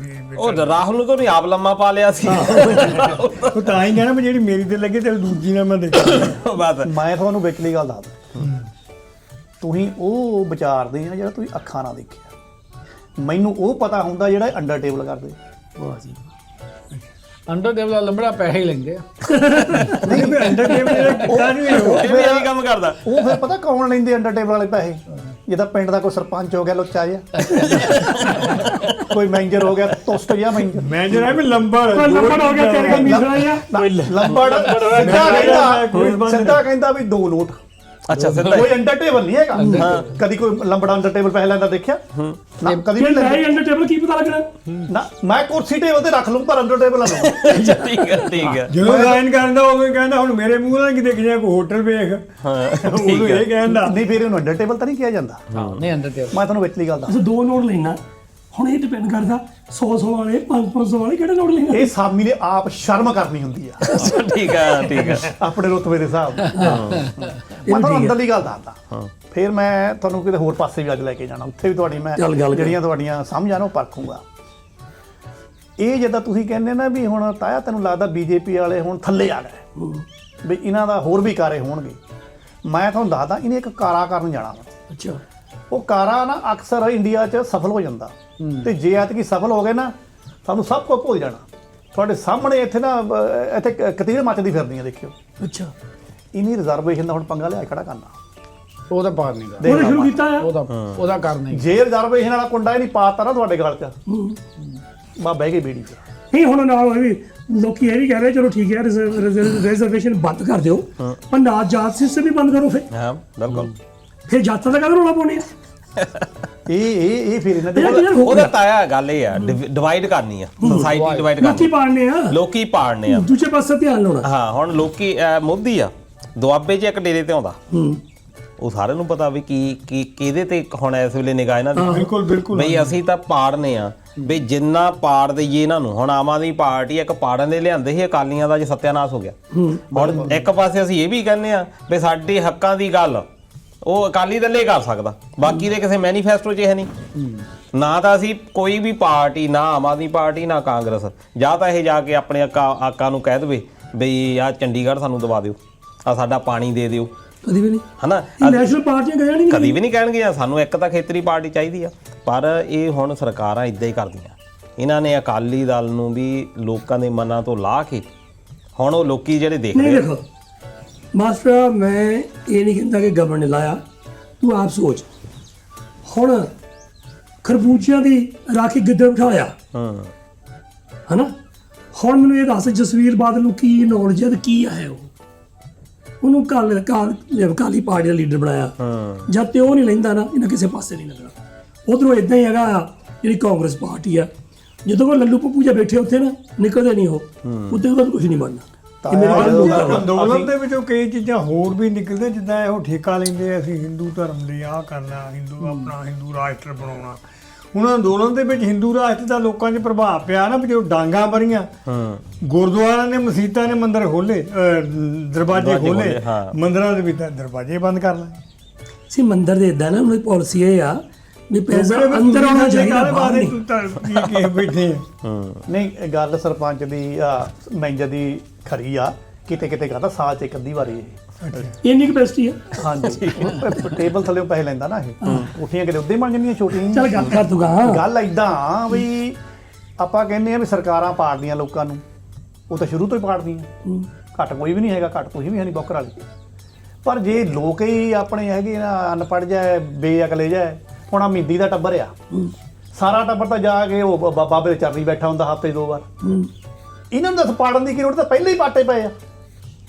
ਉਹ ਰਾਹੁਲ ਨੂੰ ਤਾਂ ਉਹਨੇ ਆਪ ਲੰਮਾ ਪਾ ਲਿਆ ਸੀ, ਉਹ ਤਾਂ ਹੀ ਕਹਿਣਾ ਵੀ ਜਿਹੜੀ ਮੇਰੀ ਤੇ ਲੱਗੇ ਤੇ ਦੂਜੀ ਨਾਲ ਮੈਂ ਦੇਖਿਆ। ਬਸ ਮੈਂ ਤੁਹਾਨੂੰ ਵਿਚਲੀ ਗੱਲ ਦੱਸਦਾ, ਤੁਸੀਂ ਉਹ ਵਿਚਾਰਦੇ ਆ ਜਿਹੜਾ ਤੁਸੀਂ ਅੱਖਾਂ ਨਾਲ ਦੇਖਿਆ। ਮੈਨੂੰ ਉਹ ਪਤਾ ਹੁੰਦਾ ਜਿਹੜਾ ਅੰਡਰ ਟੇਬਲ ਕਰਦੇ। ਵਾਹ ਜੀ ਅੰਡਰ ਟੇਬਲ ਲੰਬੜਾ ਪੈਸੇ ਹੀ ਲੈਂਦੇ ਆ। ਨਹੀਂ ਵੀ ਅੰਡਰ ਟੇਬਲ ਜਿਹੜਾ ਕੀਤਾ ਨਹੀਂ ਉਹ ਇਹ ਵੀ ਇਹੀ ਕੰਮ ਕਰਦਾ। ਉਹ ਫਿਰ ਪਤਾ ਕੌਣ ਲੈਂਦੇ ਅੰਡਰ ਟੇਬਲ ਵਾਲੇ ਪੈਸੇ? ਜਿਹਦਾ ਪਿੰਡ ਦਾ ਕੋਈ ਸਰਪੰਚ ਹੋ ਗਿਆ ਲੁੱਚਾ ਜਿਹਾ, ਕੋਈ ਮੈਨੇਜਰ ਹੋ ਗਿਆ ਤੁਸਟ ਜਿਹਾ ਮੈਨੇਜਰ, ਮੈਂ ਜਿਹੜਾ ਵੀ ਲੰਬੜ ਲੰਬੜ ਹੋ ਗਿਆ, ਤੇਰੇ ਕੋਲ ਮੀਸਰਾ ਜਿਹਾ। ਲੰਬੜ ਸਿੱਧਾ ਕਹਿੰਦਾ ਵੀ 2 ਨੋਟ। ਅੱਛਾ ਸਿੱਧਾ ਕੋਈ ਅੰਡਰ ਟੇਬਲ ਨਹੀਂ ਹੈਗਾ। ਕਦੀ ਕੋਈ ਲੰਬੜਾ ਅੰਡਰ ਟੇਬਲ ਪੈਸੇ ਲੈਂਦਾ ਦੇਖਿਆ? ਨਾ ਕਦੀ ਨਹੀਂ ਜੇ ਲੈਂਦਾ। ਲੈ ਅੰਡਰ ਟੇਬਲ ਕੀ ਪਤਾ ਲੱਗਣਾ? ਨਾ ਮੈਂ ਕੁਰਸੀ ਟੇਬਲ ਤੇ ਰੱਖ ਲੂੰ ਪਰ ਅੰਡਰ ਟੇਬਲ ਨਾ ਲਵਾਂ। ਠੀਕ ਹੈ। ਜਦੋਂ ਸਾਈਨ ਕਰਦਾ ਉਦੋਂ ਹੀ ਕਹਿੰਦਾ ਹੁਣ ਮੇਰੇ ਮੂੰਹ ਨਾਲ ਕਿ ਦੇਖ ਜਾ ਕੋਈ ਹੋਟਲ ਵੇਖ, ਉਦੋਂ ਇਹ ਕਹਿੰਦਾ। ਨਹੀਂ ਫਿਰ ਇਹਨੂੰ ਅੰਡਰ ਟੇਬਲ ਤਾਂ ਨਹੀਂ ਕਿਹਾ ਜਾਂਦਾ। ਨਹੀਂ ਅੰਡਰ ਟੇਬਲ ਮੈਂ ਤੁਹਾਨੂੰ ਵਿਚਲੀ ਗੱਲ ਦੱਸ, ਅਸੀਂ 2 ਨੋਟ ਲੈਣਾ, ਹੁਣ ਇਹ ਡਿਪੈਂਡ ਕਰਦਾ 100 ਵਾਲੇ 500 ਵਾਲੇ ਕਿਹੜੇ ਨੋਟ ਲੈਣਾ। ਇਹ ਸਾਮੀ ਨੇ ਆਪ ਸ਼ਰਮ ਕਰਨੀ ਹੁੰਦੀ ਆ ਠੀਕ ਹੈ ਠੀਕ ਹੈ। ਆਪਣੇ ਰੁਤਬੇ ਦੇ ਹਿਸਾਬ ਨਾਲ। ਮੈਂ ਤੁਹਾਨੂੰ ਅੰਦਰਲੀ ਗੱਲ ਦੱਸਦਾ, ਫਿਰ ਮੈਂ ਤੁਹਾਨੂੰ ਕਿਤੇ ਹੋਰ ਪਾਸੇ ਵੀ ਅੱਜ ਲੈ ਕੇ ਜਾਣਾ, ਉੱਥੇ ਵੀ ਤੁਹਾਡੀ ਮੈਂ ਚੱਲ ਗੱਲ ਕਰ। ਜਿਹੜੀਆਂ ਤੁਹਾਡੀਆਂ ਸਮਝਾਂ ਨੂੰ ਪਰਖੂੰਗਾ। ਇਹ ਜਿੱਦਾਂ ਤੁਸੀਂ ਕਹਿੰਦੇ ਨਾ ਵੀ ਹੁਣ ਤਾਇਆ ਤੈਨੂੰ ਲੱਗਦਾ ਬੀਜੇਪੀ ਵਾਲੇ ਹੁਣ ਥੱਲੇ ਆ ਗਏ ਵੀ ਇਹਨਾਂ ਦਾ ਹੋਰ ਵੀ ਕਾਰੇ ਹੋਣਗੇ। ਮੈਂ ਤੁਹਾਨੂੰ ਦੱਸਦਾ, ਇਹਨੇ ਇੱਕ ਕਾਰਾ ਕਰਨ ਜਾਣਾ ਵਾ। ਅੱਛਾ ਉਹ ਕਾਰਾ ਨਾ ਅਕਸਰ ਇੰਡੀਆ 'ਚ ਸਫਲ ਹੋ ਜਾਂਦਾ, ਤੇ ਜੇ ਐਤਕੀ ਸਫਲ ਹੋ ਗਏ ਨਾ ਸਾਨੂੰ ਸਭ ਕੁਝ ਭੁੱਲ ਜਾਣਾ। ਤੁਹਾਡੇ ਸਾਹਮਣੇ ਇੱਥੇ ਨਾ ਇੱਥੇ ਕਤੀੜ ਮੱਚਦੀ ਫਿਰਦੀਆਂ ਦੇਖਿਓ। ਅੱਛਾ ਇਨੀ ਰਿਜ਼ਰਵੇਸ਼ਨ ਦਾ ਹੁਣ ਪੰਗਾ ਲਿਆ ਖੜਾ ਕਰਨਾ। ਉਹ ਤਾਂ ਪਾਰ ਨਹੀਂ ਕਰ, ਦੇਖ ਉਹਨੇ ਲਾ ਸ਼ੁਰੂ ਮੈਂ। ਕੀਤਾ ਆ। ਉਹਦਾ ਕਰਨਾ ਹੀ। ਜੇ ਰਿਜ਼ਰਵੇਸ਼ਨ ਵਾਲਾ ਕੁੰਡਾ ਹੀ ਨਹੀਂ ਪਾਤਾ ਨਾ ਤੁਹਾਡੇ ਗਲ 'ਚ, ਬਾ ਬਹਿ ਗਈ ਬੀੜੀ ਫਿਰ। ਨਹੀਂ ਹੁਣ ਨਾਲ ਹੋਏ ਵੀ ਲੋਕੀ ਇਹ ਵੀ ਕਹਿ ਰਹੇ ਚਲੋ ਠੀਕ ਹੈ ਰਿਜ਼ਰਵੇਸ਼ਨ ਬੰਦ ਕਰ ਦਿਓ, ਪਰ ਨਾ ਜਾਤ ਸਿਸਟਮ ਵੀ ਬੰਦ ਕਰੋ। ਹਾਂ ਬਿਲਕੁਲ। ਫਿਰ ਜਾਤਾਂ ਦਾ ਕਦੋਂ ਰੌਲਾ ਪਾਉਣੀ ਆ? ਇਹ ਫਿਰ ਇਹਨਾਂ ਦੇ ਯਾਰ ਹੋ ਉਹਦਾ ਗਿਆ। ਤਾਇਆ ਗੱਲ ਇਹ ਆ, ਡਿਵਾਈਡ ਕਰਨੀ ਆ, ਸੋਸਾਇਟੀ ਡਿਵਾਈਡ ਲੋਕੀ ਕਰਨੀ, ਪਾੜਨੇ ਆ, ਲੋਕੀ ਪਾੜਨੇ ਆ। ਦੂਜੇ ਪਾਸੇ ਧਿਆਨ ਲਾਉਣਾ। ਹਾਂ ਹੁਣ ਲੋਕੀ ਮੋਦੀ ਆ ਦੁਆਬੇ 'ਚ ਇੱਕ ਡੇਰੇ ਤੇ ਆਉਂਦਾ, ਉਹ ਸਾਰਿਆਂ ਨੂੰ ਪਤਾ ਵੀ ਕੀ ਕਿਹਦੇ ਤੇ ਹੁਣ ਇਸ ਵੇਲੇ ਨਿਗਾਹ ਇਹਨਾਂ ਦੀ। ਬਿਲਕੁਲ ਬਿਲਕੁਲ। ਬਈ ਅਸੀਂ ਤਾਂ ਪਾੜਨੇ ਆ, ਬਈ ਜਿੰਨਾ ਪਾੜ ਦਈਏ ਇਹਨਾਂ ਨੂੰ। ਹੁਣ ਆਮ ਆਦਮੀ ਪਾਰਟੀ ਇੱਕ ਪਾੜਨ ਦੇ ਲਿਆਂਦੇ ਸੀ, ਅਕਾਲੀਆਂ ਦਾ ਜੇ ਸਤਿਆਨਾਸ਼ ਹੋ ਗਿਆ। ਹੁਣ ਇੱਕ ਪਾਸੇ ਅਸੀਂ ਇਹ ਵੀ ਕਹਿੰਦੇ ਆ ਵੀ ਸਾਡੇ ਹੱਕਾਂ ਦੀ ਗੱਲ ਉਹ ਅਕਾਲੀ ਦਲ ਹੀ ਕਰ ਸਕਦਾ, ਬਾਕੀ ਦੇ ਕਿਸੇ ਮੈਨੀਫੈਸਟੋ 'ਚ ਇਹ ਨਹੀਂ। ਨਾ ਤਾਂ ਅਸੀਂ ਕੋਈ ਵੀ ਪਾਰਟੀ, ਨਾ ਆਮ ਆਦਮੀ ਪਾਰਟੀ ਨਾ ਕਾਂਗਰਸ, ਜਾਂ ਤਾਂ ਇਹ ਜਾ ਕੇ ਆਪਣੇ ਆਕਾ ਨੂੰ ਕਹਿ ਦੇਵੇ ਬਈ ਆਹ ਚੰਡੀਗੜ੍ਹ ਸਾਨੂੰ ਦਵਾ ਦਿਓ, ਆ ਸਾਡਾ ਪਾਣੀ ਦੇ ਦਿਓ, ਕਦੀ ਵੀ ਨਹੀਂ। ਹਨਾ। ਇਹ ਨੈਸ਼ਨਲ ਪਾਰਟੀਆਂ ਗਈਆਂ ਨਹੀਂ ਕਦੀ ਵੀ ਨਹੀਂ ਕਹਿਣਗੇ ਸਾਨੂੰ ਇੱਕ ਤਾਂ ਖੇਤਰੀ ਪਾਰਟੀ ਚਾਹੀਦੀ ਆ। ਪਰ ਇਹ ਹੁਣ ਸਰਕਾਰਾਂ ਇਦਾਂ ਹੀ ਕਰਦੀਆਂ। ਇਹਨਾਂ ਨੇ ਅਕਾਲੀ ਦਲ ਨੂੰ ਵੀ ਲੋਕਾਂ ਦੇ ਮਨਾਂ ਤੋਂ ਲਾਹ ਕੇ ਹੁਣ ਉਹ ਲੋਕੀ ਜਿਹੜੇ ਨਹੀਂ। ਦੇਖਦੇ ਆ। ਦੇਖੋ ਮਾਸਟਰ, ਮੈਂ ਇਹ ਨਹੀਂ ਕਹਿੰਦਾ ਕਿ ਗਵਰਨਰ ਨੇ ਲਾਇਆ, ਤੂੰ ਆਪ ਸੋਚ। ਹੁਣ ਖਰਬੂਜਿਆਂ ਦੀ ਰਾਖੀ ਗਿੱਦੜ ਬਿਠਾਇਆ, ਹਨਾ। ਹੁਣ ਮੈਨੂੰ ਇਹ ਦੱਸ ਜਸਵੀਰ ਬਾਦਲ ਨੂੰ ਕੀ ਨੌਲੇਜ ਹੈ ਤੇ ਕੀ ਹੈ ਉਹਨੂੰ ਕਾਲੀ ਪਾਰਟੀ ਦਾ ਲੀਡਰ ਬਣਾਇਆ। ਜਦ ਤੇ ਉਹ ਨਹੀਂ ਲੈਂਦਾ ਨਾ, ਇਹਨਾਂ ਕਿਸੇ ਪਾਸੇ ਨਹੀਂ ਲੱਗਣਾ। ਉਧਰੋਂ ਇਦਾਂ ਹੀ ਹੈਗਾ ਜਿਹੜੀ ਕਾਂਗਰਸ ਪਾਰਟੀ ਆ, ਜਦੋਂ ਕੋ ਲੱਲੂ ਪੱਪੂ ਜਾਂ ਬੈਠੇ ਉੱਥੇ ਨਾ ਨਿਕਲਦੇ ਨਹੀਂ ਉਹ, ਉੱਤੇ ਉਹਦਾ ਕੁਝ ਨਹੀਂ ਬਣਨਾ। ਇਹ ਮੇਰੀ ਗੱਲ ਨੋਟ ਕਰ ਲਓ। ਅੰਦੋਲਨ ਦੇ ਵਿੱਚੋਂ ਕਈ ਚੀਜ਼ਾਂ ਹੋਰ ਵੀ ਨਿਕਲਦੇ, ਜਿੱਦਾਂ ਇਹੋ ਠੇਕਾ ਲੈਂਦੇ ਅਸੀਂ ਹਿੰਦੂ ਧਰਮ ਦੇ ਆਹ ਕਰਨਾ, ਆਪਣਾ ਹਿੰਦੂ ਰਾਸ਼ਟਰ ਬਣਾਉਣਾ। ਹੁਣ ਅੰਦੋਲਨ ਦੇ ਵਿੱਚ ਹਿੰਦੂ ਰਾਸ਼ਟਰ ਦਾ ਲੋਕਾਂ 'ਚ ਪ੍ਰਭਾਵ ਪਿਆ ਨਾ, ਵੀ ਜਦੋਂ ਡਾਂਗਾਂ ਭਰੀਆਂ, ਗੁਰਦੁਆਰਿਆਂ ਨੇ, ਮਸੀਤਾਂ ਨੇ ਮੰਦਿਰ ਖੋਲੇ, ਦਰਵਾਜ਼ੇ ਖੋਲੇ, ਮੰਦਿਰਾਂ ਦੇ ਵਿੱਚ ਦਰਵਾਜ਼ੇ ਬੰਦ ਕਰ ਲਏ ਸੀ। ਮੰਦਿਰ ਦੇ ਇਦਾਂ ਨਾ, ਉਹਨਾਂ ਦੀ ਪਾਲਿਸੀ ਇਹ ਆ ਵੀ ਪੈਸਾ ਅੰਦਰ ਆਉਣਾ ਚਾਹੀਦਾ, ਬਾਹਰ ਨਹੀਂ। ਬੈਠੇ ਨਹੀਂ, ਇਹ ਗੱਲ ਸਰਪੰਚ ਦੀ ਮੈਨੇਜਰ ਦੀ ਖਰੀ ਆ, ਕਿਤੇ ਕਿਤੇ ਕਰਦਾ ਸਾਲ 'ਚ ਇੱਕ ਅੱਧੀ ਵਾਰੀ ਇਹ। ਇੰਨੀ ਕਪੈਸਿਟੀ ਆ। ਹਾਂਜੀ, ਟੇਬਲ ਥੱਲੇ ਪੈਸੇ ਲੈਂਦਾ ਨਾ ਇਹ, ਕੋਠੀਆਂ ਕਿਤੇ ਉੱਦੇ ਬਣ ਜਾਂਦੀਆਂ ਛੋਟੀਆਂ। ਚੱਲ ਗੱਲ ਕਰ ਦੂਗਾ। ਗੱਲ ਏਦਾਂ ਵੀ ਆਪਾਂ ਕਹਿੰਦੇ ਆ ਵੀ ਸਰਕਾਰਾਂ ਪਾੜਦੀਆਂ ਲੋਕਾਂ ਨੂੰ, ਉਹ ਤਾਂ ਸ਼ੁਰੂ ਤੋਂ ਹੀ ਪਾੜਦੀਆਂ। ਘੱਟ ਕੋਈ ਵੀ ਨਹੀਂ ਹੈਗਾ, ਘੱਟ ਤੁਸੀਂ ਵੀ ਹੈ ਨਹੀਂ ਬੌਕਰ ਵਾਲੀ। ਪਰ ਜੇ ਲੋਕ ਹੀ ਆਪਣੇ ਹੈਗੇ ਨਾ ਅਨਪੜ੍ਹ ਜਾਏ, ਬੇਅਕਲੇ ਜਾਏ, ਹੁਣ ਆ ਮਿੰਦੀ ਦਾ ਟੱਬਰ ਆ, ਸਾਰਾ ਟੱਬਰ ਤਾਂ ਜਾ ਕੇ ਉਹ ਬਾਬੇ ਦੇ ਚਰਨੀ ਬੈਠਾ ਹੁੰਦਾ ਹਫ਼ਤੇ 2 ਵਾਰ। ਇਹਨਾਂ ਨੂੰ ਦੱਸ ਪਾੜਨ ਦੀ ਕੀ ਲੋੜ, ਤਾਂ ਪਹਿਲਾਂ ਹੀ ਪਾਟੇ ਪਏ ਆ।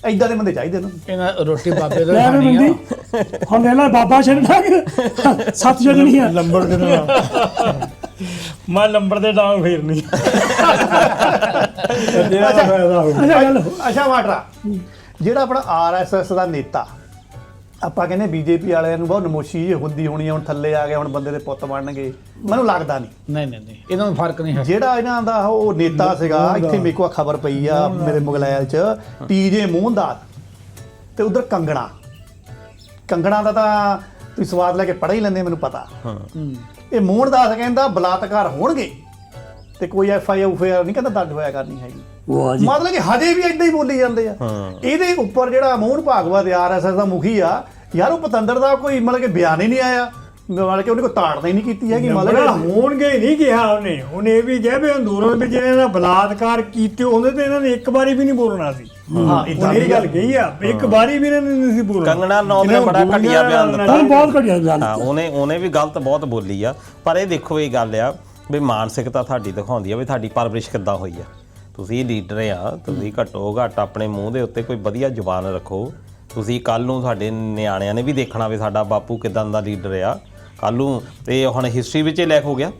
ਏਦਾਂ ਦੇ ਬੰਦੇ ਚਾਹੀਦੇ ਨੇ। ਇਹਨਾਂ ਰੋਟੀ ਬਾਬੇ ਤੋਂ ਲੈ ਖਾਣੀ ਆ। ਮਿੰਦੀ ਹੁਣ ਲੈ ਲਾ ਬਾਬਾ ਛੱਡਣਾ ਕਿ 7 ਜਣੀ ਆ ਲੰਬੜ ਦੇ ਨਾਲ ਮੈਂ ਲੰਬੜ ਦੇ ਡਾਂਗ ਫੇਰਨੀ। ਅੱਛਾ ਗੱਲ ਅੱਛਾ ਮਾਟਰਾ, ਜਿਹੜਾ ਆਪਣਾ RSS ਦਾ ਨੇਤਾ, ਆਪਾਂ ਕਹਿੰਦੇ ਬੀਜੇਪੀ ਵਾਲਿਆਂ ਨੂੰ ਬਹੁਤ ਨਮੋਸ਼ੀ ਜਿਹੀ ਹੁੰਦੀ ਹੋਣੀ ਆ, ਹੁਣ ਥੱਲੇ ਆ ਗਏ, ਹੁਣ ਬੰਦੇ ਦੇ ਪੁੱਤ ਬਣਨਗੇ, ਮੈਨੂੰ ਲੱਗਦਾ ਨਹੀਂ। ਨਹੀਂ ਇਹਨਾਂ ਨੂੰ ਫਰਕ ਨਹੀਂ ਹੈ। ਜਿਹੜਾ ਇਹਨਾਂ ਦਾ ਉਹ ਨੇਤਾ ਸੀਗਾ, ਇੱਥੇ ਮੇਰੇ ਕੋਲ ਖਬਰ ਪਈ ਆ ਮੇਰੇ ਮੋਬਾਈਲ 'ਚ, TJ ਮੋਹਨਦਾਸ ਤੇ ਉਧਰ ਕੰਗਣਾ ਦਾ ਤਾਂ ਤੁਸੀਂ ਸਵਾਦ ਲੈ ਕੇ ਪੜ੍ਹ ਹੀ ਲੈਂਦੇ, ਮੈਨੂੰ ਪਤਾ। ਇਹ ਮੋਹਨਦਾਸ ਕਹਿੰਦਾ ਬਲਾਤਕਾਰ ਹੋਣਗੇ ਤੇ ਕੋਈ FIR ਨਹੀਂ ਕਹਿੰਦਾ ਦਰਜ ਹੋਇਆ ਕਰਨੀ ਹੈਗੀ। ਵਾਹ ਜੀ। ਮਤਲਬ ਕਿ ਹਜੇ ਵੀ ਏਦਾਂ ਹੀ ਬੋਲੀ ਜਾਂਦੇ ਆ। ਇਹਦੇ ਉੱਪਰ ਜਿਹੜਾ ਮੋਹਨ ਭਾਗਵਤ RSS ਦਾ ਮੁਖੀ ਆ ਯਾਰ, ਉਹ ਪਤੰਦਰ ਦਾ ਕੋਈ ਮਤਲਬ ਕਿ ਬਿਆਨ ਹੀ ਨਹੀਂ ਆਇਆ, ਮਤਲਬ ਕਿ ਉਹਨੇ ਕੋਈ ਤਾੜਨਾ ਹੀ ਨਹੀਂ ਕੀਤੀ ਹੈਗੀ। ਮਤਲਬ ਹੋਣਗੇ ਨਹੀਂ ਕਿਹਾ ਉਹਨੇ ਇਹ ਵੀ ਕਿਹਾ ਵੀ ਅੰਦੋਲਨ ਵਿੱਚ ਜਿਹਨਾਂ ਨੇ ਬਲਾਤਕਾਰ ਕੀਤੇ ਉਹਦੇ ਤੇ ਇਹਨਾਂ ਨੇ ਇੱਕ ਵਾਰੀ ਵੀ ਨਹੀਂ ਬੋਲਣਾ ਸੀ। ਹਾਂ, ਇਦਾਂ ਇਹ ਗੱਲ ਕਹੀ ਆ, ਇੱਕ ਵਾਰੀ ਵੀ ਇਹਨਾਂ ਨੇ ਨਹੀਂ ਸੀ ਬੋਲਣਾ। ਕੰਗਣਾ ਰਣੌਤ ਨੇ ਬੜਾ ਘਟੀਆ ਬਿਆਨ ਦਿੱਤਾ। ਬਹੁਤ ਘਟਿਆ ਬਿਆਨ। ਹਾਂ, ਉਹਨੇ ਵੀ ਗਲਤ ਬਹੁਤ ਬੋਲੀ ਆ। ਪਰ ਇਹ ਦੇਖੋ, ਇਹ ਗੱਲ ਆ ਵੀ ਮਾਨਸਿਕਤਾ ਤੁਹਾਡੀ ਦਿਖਾਉਂਦੀ ਆ ਵੀ ਤੁਹਾਡੀ ਪਰਵਰਿਸ਼ ਕਿੱਦਾਂ ਹੋਈ ਆ। ਤੁਸੀਂ ਲੀਡਰ ਆ, ਤੁਸੀਂ ਘੱਟੋ ਘੱਟ ਆਪਣੇ ਮੂੰਹ ਦੇ ਉੱਤੇ ਕੋਈ ਵਧੀਆ ਜ਼ੁਬਾਨ ਰੱਖੋ। ਤੁਸੀਂ ਕੱਲ ਨੂੰ ਸਾਡੇ ਨਿਆਣਿਆਂ ਨੇ ਵੀ ਦੇਖਣਾ ਵੀ ਸਾਡਾ ਬਾਪੂ ਕਿੱਦਾਂ ਦਾ ਲੀਡਰ ਆ ਕੱਲ ਨੂੰ। ਤੇ ਹੁਣ ਹਿਸਟਰੀ ਵਿੱਚ ਹੀ ਲਿਖ ਹੋ ਗਿਆ।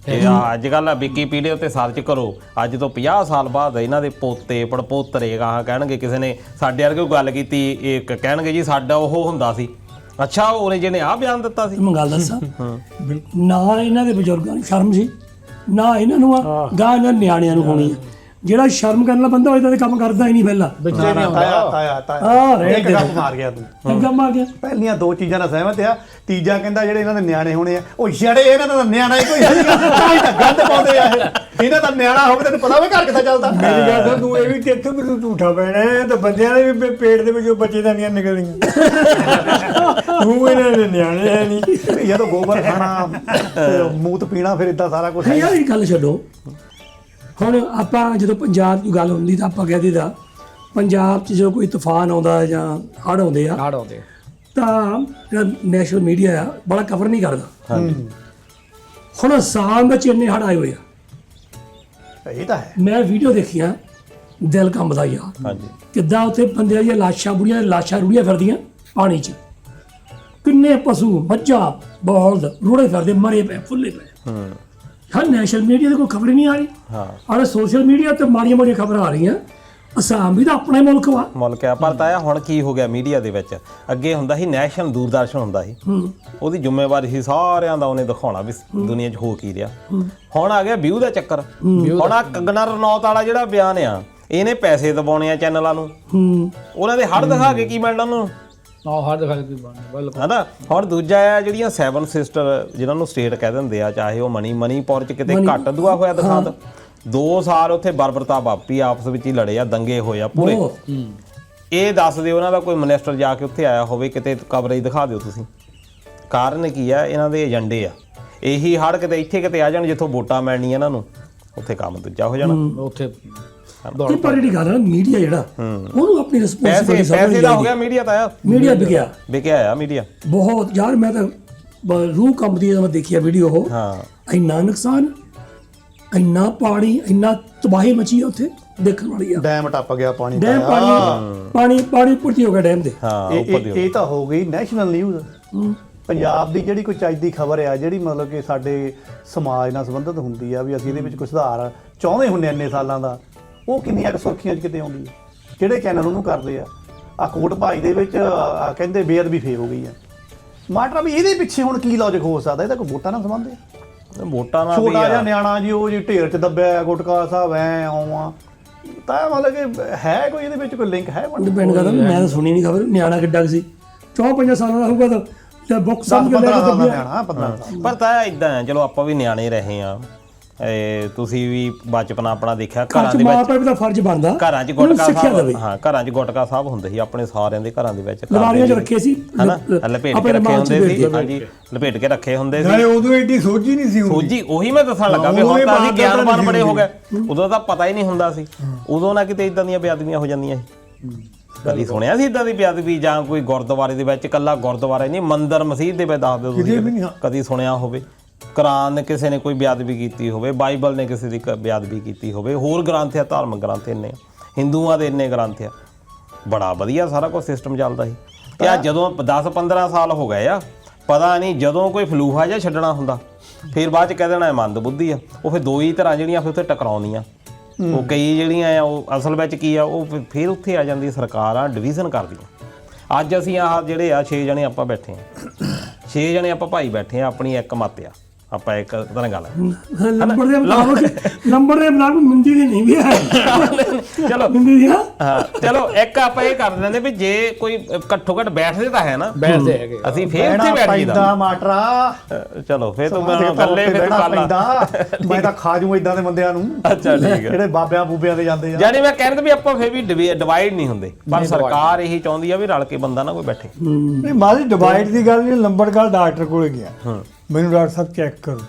ਤੇ ਅੱਜ ਕੱਲ੍ਹ ਵਿਕੀਪੀਡੀਆ ਉੱਤੇ ਸਰਚ ਕਰੋ, ਅੱਜ ਤੋਂ 50 ਸਾਲ ਬਾਅਦ ਇਹਨਾਂ ਦੇ ਪੋਤੇ ਪੜਪੋਤਰੇ ਗਾਹਾਂ ਕਹਿਣਗੇ, ਕਿਸੇ ਨੇ ਸਾਡੇ ਵਰਗੇ ਕੋਈ ਗੱਲ ਕੀਤੀ, ਇੱਕ ਕਹਿਣਗੇ ਜੀ ਸਾਡਾ ਉਹ ਹੁੰਦਾ ਸੀ। ਅੱਛਾ, ਉਹਨੇ ਜਿਹਨੇ ਆਹ ਬਿਆਨ ਦਿੱਤਾ ਸੀ। ਮੈਂ ਗੱਲ ਦੱਸਾਂ, ਨਾ ਇਹਨਾਂ ਦੇ ਬਜ਼ੁਰਗਾਂ ਨੂੰ ਸ਼ਰਮ ਸੀ, ਨਾ ਇਹਨਾਂ ਨੂੰ ਆ, ਗਾਂ ਇਹਨਾਂ ਨਿਆਣਿਆਂ ਨੂੰ ਹੋਣੀ ਆ। ਜਿਹੜਾ ਸ਼ਰਮ ਕਰਨ ਵਾਲਾ ਬੰਦਾ ਇਦਾਂ ਦੇ ਕੰਮ ਕਰਦਾ ਹੀ ਨਹੀਂ ਪਹਿਲਾਂ। ਤਾਇਆ ਇੱਕ ਗੱਪ ਮਾਰ ਗਿਆ ਤੂੰ। ਅੱਗਾ ਮਾਰ ਗਿਆ। ਪਹਿਲੀਆਂ 2 ਚੀਜ਼ਾਂ ਨਾਲ ਸਹਿਮਤ ਆ, ਤੀਜਾ ਕਹਿੰਦਾ ਜਿਹੜੇ ਇਹਨਾਂ ਦੇ ਨਿਆਣੇ ਹੋਣੇ ਆ, ਉਹ ਜੜੇ ਇਹਨਾਂ ਦਾ ਨਿਆਣਾ ਹੀ ਕੋਈ ਤਾਂ ਗੰਦ ਪਾਉਂਦੇ ਆ। ਇਹਨਾਂ ਦਾ ਨਿਆਣਾ ਹੋਵੇ ਤੈਨੂੰ ਪਤਾ ਹੋਵੇ ਘਰ ਕਿੱਦਾਂ ਚੱਲਦਾ। ਮੇਰੀ ਗੱਲ ਸੁਣ, ਤੂੰ ਇਹ ਵੀ ਇੱਥੋਂ ਵੀ ਤੂੰ ਝੂਠਾ ਪੈਣਾ ਹੈ, ਤੇ ਬੰਦਿਆਂ ਦੇ ਵੀ ਪੇਟ ਦੇ ਵਿੱਚੋਂ ਬੱਚੇ ਤਾਂ ਨਹੀਂ ਨਿਕਲਦੀਆਂ। ਤੂੰ ਇਹਨਾਂ ਦੇ ਨਿਆਣੇ ਹੈ ਨਹੀਂ। ਜਦੋਂ ਗੋਬਰ ਖਾਣਾ, ਮੂਤ ਪੀਣਾ, ਫਿਰ ਇਦਾਂ ਸਾਰਾ ਕੁਝ। ਯਾਰ ਇਹ ਗੱਲ ਛੱਡੋ। ਹੁਣ ਆਪਾਂ ਜਦੋਂ ਪੰਜਾਬ ਦੀ ਗੱਲ ਹੁੰਦੀ ਤਾਂ ਆਪਾਂ ਕਹਿੰਦੇ ਦਾ ਪੰਜਾਬ 'ਚ ਜਦੋਂ ਕੋਈ ਤੂਫਾਨ ਆਉਂਦਾ ਜਾਂ ਹੜ੍ਹ ਆਉਂਦੇ ਆ ਤਾਂ ਜਿਹੜਾ ਨੈਸ਼ਨਲ ਮੀਡੀਆ ਆ ਬੜਾ ਕਵਰ ਨਹੀਂ ਕਰਦਾ। ਹੁਣ ਅਸਾਮ ਵਿੱਚ ਇੰਨੇ ਹੜ੍ਹ ਆਏ ਹੋਏ ਆ, ਇਹ ਤਾਂ ਹੈ। ਮੈਂ ਵੀਡੀਓ ਦੇਖੀਆਂ, ਦਿਲ ਕੰਬਦਾ ਯਾਰ। ਹਾਂਜੀ, ਕਿੱਦਾਂ ਉੱਥੇ ਬੰਦਿਆਂ ਦੀਆਂ ਬੁੜੀਆਂ ਲਾਸ਼ਾਂ ਰੁੜੀਆਂ ਫਿਰਦੀਆਂ ਪਾਣੀ 'ਚ। ਕਿੰਨੇ ਪਸ਼ੂ, ਮੱਝਾਂ, ਬਲਦ ਰੁੜੇ ਫਿਰਦੇ, ਮਰੇ ਪਏ, ਫੁੱਲੇ ਪਏ। ਹਾਂ, ਨੈਸ਼ਨਲ ਮੀਡੀਆ ਦੀ ਕੋਈ ਖਬਰ ਨਹੀਂ ਆ ਰਹੀ। ਹਾਂ, ਸੋਸ਼ਲ ਮੀਡੀਆ ਤੇ ਮਾੜੀਆਂ ਮਾੜੀਆਂ ਖਬਰਾਂ ਆ ਰਹੀਆਂ। ਅਸਾਮ ਵੀ ਤਾਂ ਆਪਣਾ ਹੀ ਮੁਲਕ ਆ। ਪਰ ਤਾਇਆ ਹੁਣ ਕੀ ਹੋ ਗਿਆ ਮੀਡੀਆ ਦੇ ਵਿੱਚ? ਅੱਗੇ ਹੁੰਦਾ ਸੀ ਨੈਸ਼ਨਲ ਦੂਰਦਰਸ਼ਨ ਹੁੰਦਾ ਸੀ, ਉਹਦੀ ਜ਼ਿੰਮੇਵਾਰੀ ਸੀ ਸਾਰਿਆਂ ਦਾ ਉਹਨੇ ਦਿਖਾਉਣਾ ਵੀ ਦੁਨੀਆ 'ਚ ਹੋ ਕੀ ਰਿਹਾ। ਹੁਣ ਆ ਗਿਆ ਵਿਊ ਦਾ ਚੱਕਰ। ਹੁਣ ਆ ਕੰਗਣਾ ਰਣੌਤ ਵਾਲਾ ਜਿਹੜਾ ਬਿਆਨ ਆ, ਇਹਨੇ ਪੈਸੇ ਦਬਾਉਣੇ ਆ ਚੈਨਲਾਂ ਨੂੰ। ਉਹਨਾਂ ਦੇ ਹੜ ਦਿਖਾ ਕੇ ਕੀ ਮਿਲਣਾ ਉਹਨੂੰ? ਹੜ ਦਿਖਾ ਕੇ ਬਿਲਕੁਲ ਹੈ ਨਾ। ਹੁਣ ਦੂਜਾ ਆ ਜਿਹੜੀਆਂ 7 ਸਿਸਟਰ ਜਿਹਨਾਂ ਨੂੰ ਸਟੇਟ ਕਹਿ ਦਿੰਦੇ ਆ, ਚਾਹੇ ਉਹ ਮਣੀਪੁਰ 'ਚ ਕਿਤੇ ਘੱਟ ਦੁਆ ਹੋਇਆ ਦਿਖਾ ਦ 2 ਸਾਲ ਉੱਥੇ ਬਰਬਰਤਾ ਵਾਪੀ, ਆਪਸ ਵਿੱਚ ਹੀ ਲੜੇ ਆ, ਦੰਗੇ ਹੋਏ ਆ ਪੂਰੇ। ਇਹ ਦੱਸ ਦਿਓ ਉਹਨਾਂ ਦਾ ਕੋਈ ਮਿਨਿਸਟਰ ਜਾ ਕੇ ਉੱਥੇ ਆਇਆ ਹੋਵੇ, ਕਿਤੇ ਕਵਰੇਜ ਦਿਖਾ ਦਿਓ ਤੁਸੀਂ। ਕਾਰਨ ਕੀ ਆ? ਇਹਨਾਂ ਦੇ ਏਜੰਡੇ ਆ। ਇਹੀ ਹੜ ਕਿਤੇ ਇੱਥੇ ਕਿਤੇ ਆ ਜਾਣ ਜਿੱਥੋਂ ਵੋਟਾਂ ਮਿਲਣੀਆਂ ਇਹਨਾਂ ਨੂੰ, ਉੱਥੇ ਕੰਮ ਦੂਜਾ ਹੋ ਜਾਣਾ। ਉੱਥੇ ਇਹ ਪਰ ਜਿਹੜੀ ਗੱਲ ਹੈ ਮੀਡੀਆ ਜਿਹੜਾ ਉਹਨੂੰ ਆਪਣੀ ਰਿਸਪੌਂਸਿਬਿਲਿਟੀ ਪੈਸੇ ਦਾ ਹੋ ਗਿਆ ਮੀਡੀਆ ਤਾਂ ਆ। ਮੀਡੀਆ ਵਿਕਿਆ ਆ ਮੀਡੀਆ ਬਹੁਤ ਯਾਰ। ਮੈਂ ਤਾਂ ਰੂਹ ਕੰਬਦੀ ਜਦੋਂ ਮੈਂ ਦੇਖਿਆ ਵੀਡੀਓ ਉਹ। ਇੰਨਾ ਨੁਕਸਾਨ, ਇੰਨਾ ਪਾਣੀ, ਇੰਨਾ ਤਬਾਹੀ ਮਚੀ ਆ ਉੱਥੇ, ਦੇਖਣ ਵਾਲੀ ਆ। ਡੈਮ ਟੱਪ ਗਿਆ ਪਾਣੀ ਡੈਮ ਪਾਣੀ ਪੁਰਤੀ ਹੋ ਗਿਆ ਡੈਮ ਦੇ। ਇਹ ਤਾਂ ਹੋ ਗਈ ਨੈਸ਼ਨਲ ਨਿਊਜ਼। ਪੰਜਾਬ ਦੀ ਜਿਹੜੀ ਕੋਈ ਚੱਜ ਦੀ ਖਬਰ ਆ, ਜਿਹੜੀ ਮਤਲਬ ਕਿ ਸਾਡੇ ਸਮਾਜ ਨਾਲ ਸੰਬੰਧਿਤ ਹੁੰਦੀ ਆ, ਵੀ ਅਸੀਂ ਇਹਦੇ ਵਿੱਚ ਕੋਈ ਸੁਧਾਰ ਚਾਹੁੰਦੇ ਹੁੰਦੇ ਇੰਨੇ ਸਾਲਾਂ ਦਾ, ਉਹ ਕਿੰਨੀਆਂ ਕੁ ਸੁਰਖੀਆਂ 'ਚ ਕਿਤੇ ਆਉਂਦੀ ਹੈ? ਕਿਹੜੇ ਚੈਨਲ ਉਹਨੂੰ ਕਰਦੇ ਆ? ਆ ਕੋਟ ਭਾਈ ਦੇ ਵਿੱਚ ਕਹਿੰਦੇ ਬੇਅਦਬੀ ਫੇਰ ਹੋ ਗਈ ਆ। ਮਾਟਰਾ ਵੀ ਇਹਦੇ ਪਿੱਛੇ ਹੁਣ ਕੀ ਲੌਜਿਕ ਹੋ ਸਕਦਾ? ਇਹਦਾ ਕੋਈ ਵੋਟਾਂ ਨਾਲ ਸੰਬੰਧ ਹੈ? ਵੋਟਾਂ ਨਾਲ ਵੀ ਛੋਟਾ ਜਿਹਾ ਆ। ਨਿਆਣਾ ਜੀ ਉਹ ਜੀ ਢੇਰ 'ਚ ਦੱਬਿਆ ਗੁਟਕਾ ਸਾਹਿਬ ਐ ਆਉਂ ਤਾਂ ਮਤਲਬ ਕਿ ਹੈ ਕੋਈ ਇਹਦੇ ਵਿੱਚ ਕੋਈ ਲਿੰਕ ਹੈ? ਡਿਪੈਂਡ ਕਰਦਾ, ਮੈਂ ਤਾਂ ਸੁਣੀ ਨਹੀਂ ਖਬਰ। ਨਿਆਣਾ ਕਿੱਡਾ ਕੁ ਸੀ? 4-5 ਸਾਲਾਂ ਦਾ ਹੋਊਗਾ ਤਾਂ ਬੁੱਕ ਸਮਝ ਕੇ ਲੈ 15 ਕੇ ਸਾਲ ਦਾ ਦੱਬਿਆ। ਨਿਆਣਾ 15 ਸਾਲ। ਪਰ ਤਾਂ ਇਦਾਂ ਹੈ, ਚਲੋ ਆਪਾਂ ਵੀ ਨਿਆਣੇ ਰਹੇ ਆ, ਤੁਸੀਂ ਵੀ ਬਚਪਨ ਆਪਣਾ ਦੇਖਿਆ ਘਰ ਘਰਾਂ ਚ ਦੇ ਮਾਂ ਵਿੱਚ, ਪਿਓ ਦਾ ਫਰਜ਼ ਬਣਦਾ ਘਰਾਂ 'ਚ ਉਹਨੂੰ ਗੁਟਕਾ ਸਿੱਖਿਆ ਸਾਹਿਬ, ਦੇਵੇ। ਹਾਂ ਘਰਾਂ 'ਚ ਗੁਟਕਾ ਸਾਹਿਬ ਹੁੰਦੇ ਸੀ ਆਪਣੇ ਸਾਰਿਆਂ ਦੇ ਘਰਾਂ ਦੇ ਵਿੱਚ, ਲਵਾਰੀਆਂ 'ਚ ਰੱਖੇ ਸੀ, ਹਨਾ, ਲਪੇਟ ਕੇ ਰੱਖੇ ਹੁੰਦੇ ਸੀ। ਹਾਂਜੀ, ਲਪੇਟ ਕੇ ਰੱਖੇ ਹੁੰਦੇ ਸੀ। ਨਾਲੇ ਉਦੋਂ ਐਡੀ ਸੋਝੀ ਨਹੀਂ ਸੀ ਹੁੰਦੀ। ਸੋਝੀ ਉਹੀ ਮੈਂ ਦੱਸਣ ਲੱਗਾ ਵੀ ਹੁਣ ਤਾਂ ਅਸੀਂ ਗਿਆਨਵਾਨ ਬੜੇ ਹੋ ਗਏ, ਉਦੋਂ ਤਾਂ ਪਤਾ ਹੀ ਨਹੀਂ ਹੁੰਦਾ ਸੀ। ਉਦੋਂ ਨਾ ਕਿਤੇ ਇਦਾਂ ਦੀਆਂ ਬੇਅਦਬੀਆਂ ਹੋ ਜਾਂਦੀਆਂ ਸੀ। ਕਦੀ ਸੁਣਿਆ ਸੀ ਇਦਾਂ ਦੀ ਬੇਅਦਬੀ? ਜਾਂ ਕੋਈ ਗੁਰਦੁਆਰੇ ਦੇ ਵਿੱਚ, ਇਕੱਲਾ ਗੁਰਦੁਆਰੇ ਨਹੀਂ, ਮੰਦਿਰ ਮਸਜਿਦ ਦੇ ਵਿੱਚ ਦੱਸ ਦਿਓ ਤੁਸੀਂ ਕਦੀ ਸੁਣਿਆ ਹੋਵੇ? ਕੁਰਾਨ ਨੇ ਕਿਸੇ ਨੇ ਕੋਈ ਬੇਅਦਬੀ ਕੀਤੀ ਹੋਵੇ, ਬਾਈਬਲ ਨੇ ਕਿਸੇ ਦੀ ਬੇਅਦਬੀ ਕੀਤੀ ਹੋਵੇ, ਹੋਰ ਗ੍ਰੰਥ ਆ, ਧਾਰਮਿਕ ਗ੍ਰੰਥ ਇੰਨੇ, ਹਿੰਦੂਆਂ ਦੇ ਇੰਨੇ ਗ੍ਰੰਥ ਆ, ਬੜਾ ਵਧੀਆ ਸਾਰਾ ਕੁਝ ਸਿਸਟਮ ਚੱਲਦਾ ਸੀ। ਤੇ ਆ ਜਦੋਂ 10-15 ਸਾਲ ਹੋ ਗਏ ਆ, ਪਤਾ ਨਹੀਂ ਜਦੋਂ ਕੋਈ ਫਲੂਹਾ ਜਿਹਾ ਛੱਡਣਾ ਹੁੰਦਾ, ਫਿਰ ਬਾਅਦ 'ਚ ਕਹਿ ਦੇਣਾ ਮੰਦ ਬੁੱਧੀ ਆ। ਉਹ ਫਿਰ ਦੋ ਹੀ ਤਰ੍ਹਾਂ ਜਿਹੜੀਆਂ ਫਿਰ ਉੱਥੇ ਟਕਰਾਉਂਦੀਆਂ, ਉਹ ਕਈ ਜਿਹੜੀਆਂ ਆ ਉਹ ਅਸਲ ਵਿੱਚ ਕੀ ਆ, ਉਹ ਫਿਰ ਉੱਥੇ ਆ ਜਾਂਦੀ ਸਰਕਾਰ ਆ ਡਿਵੀਜ਼ਨ ਕਰਦੀਆਂ। ਅੱਜ ਅਸੀਂ ਆਹ ਜਿਹੜੇ ਆ 6 ਜਣੇ ਆਪਾਂ ਬੈਠੇ ਆ, 6 ਜਣੇ ਆਪਾਂ ਭਾਈ ਬੈਠੇ ਆ, ਆਪਣੀ ਇੱਕ ਮੱਤ ਆ, ਆਪਾਂ ਇੱਕ ਤਰ੍ਹਾਂ ਗੱਲ ਨੰਬਰ ਦੇ ਮੁਤਾਬਕ ਮਿੰਦੀ ਦੀ ਨਹੀਂ ਵੀ ਹੈ। ਚਲੋ ਮਿੰਦੀ ਦੀ ਨਾ, ਹਾਂ ਚਲੋ ਇੱਕ ਆਪਾਂ ਇਹ ਕਰ ਦਿੰਦੇ ਵੀ ਜੇ ਕੋਈ ਘੱਟੋ ਘੱਟ ਬੈਠਦੇ ਤਾਂ ਹੈ ਨਾ, ਬੈਠਦੇ ਹੈਗੇ। ਅਸੀਂ ਫੇਰ ਉੱਥੇ ਬੈਠ ਪੈਂਦਾ ਜੀਦਾ। ਮਾਟਰਾ ਚਲੋ ਫੇਰ ਤੂੰ ਗੱਲੇ ਫਿਰ ਕਰ ਲਾ। ਮੈਂ ਤਾਂ ਖਾ ਜੂ ਇਦਾਂ ਦੇ ਬੰਦਿਆਂ ਨੂੰ ਅੱਛਾ ਠੀਕ ਹੈ। ਜਿਹੜੇ ਬਾਬਿਆਂ ਬੂਬਿਆਂ ਦੇ ਜਾਂਦੇ ਆ। ਜਾਨੀ ਮੈਂ ਕਹਿੰਦਾ ਵੀ ਆਪਾਂ ਫੇਰ ਵੀ ਡਿਵਾਈਡ ਨਹੀਂ ਹੁੰਦੇ, ਪਰ ਸਰਕਾਰ ਇਹੀ ਚਾਹੁੰਦੀ ਆ ਵੀ ਰਲ ਕੇ ਬੰਦਾ ਨਾ ਕੋਈ ਬੈਠੇ। ਨਹੀਂ ਮਾਲੀ ਡਿਵਾਈਡ ਦੀ ਗੱਲ ਨਹੀਂ, ਲੰਬੜਗੜ ਡਾਕਟਰ ਕੋਲੇ ਗਿਆ, ਮੈਨੂੰ ਡਾਕਟਰ ਸਾਹਿਬ ਚੈੱਕ ਕਰੋ,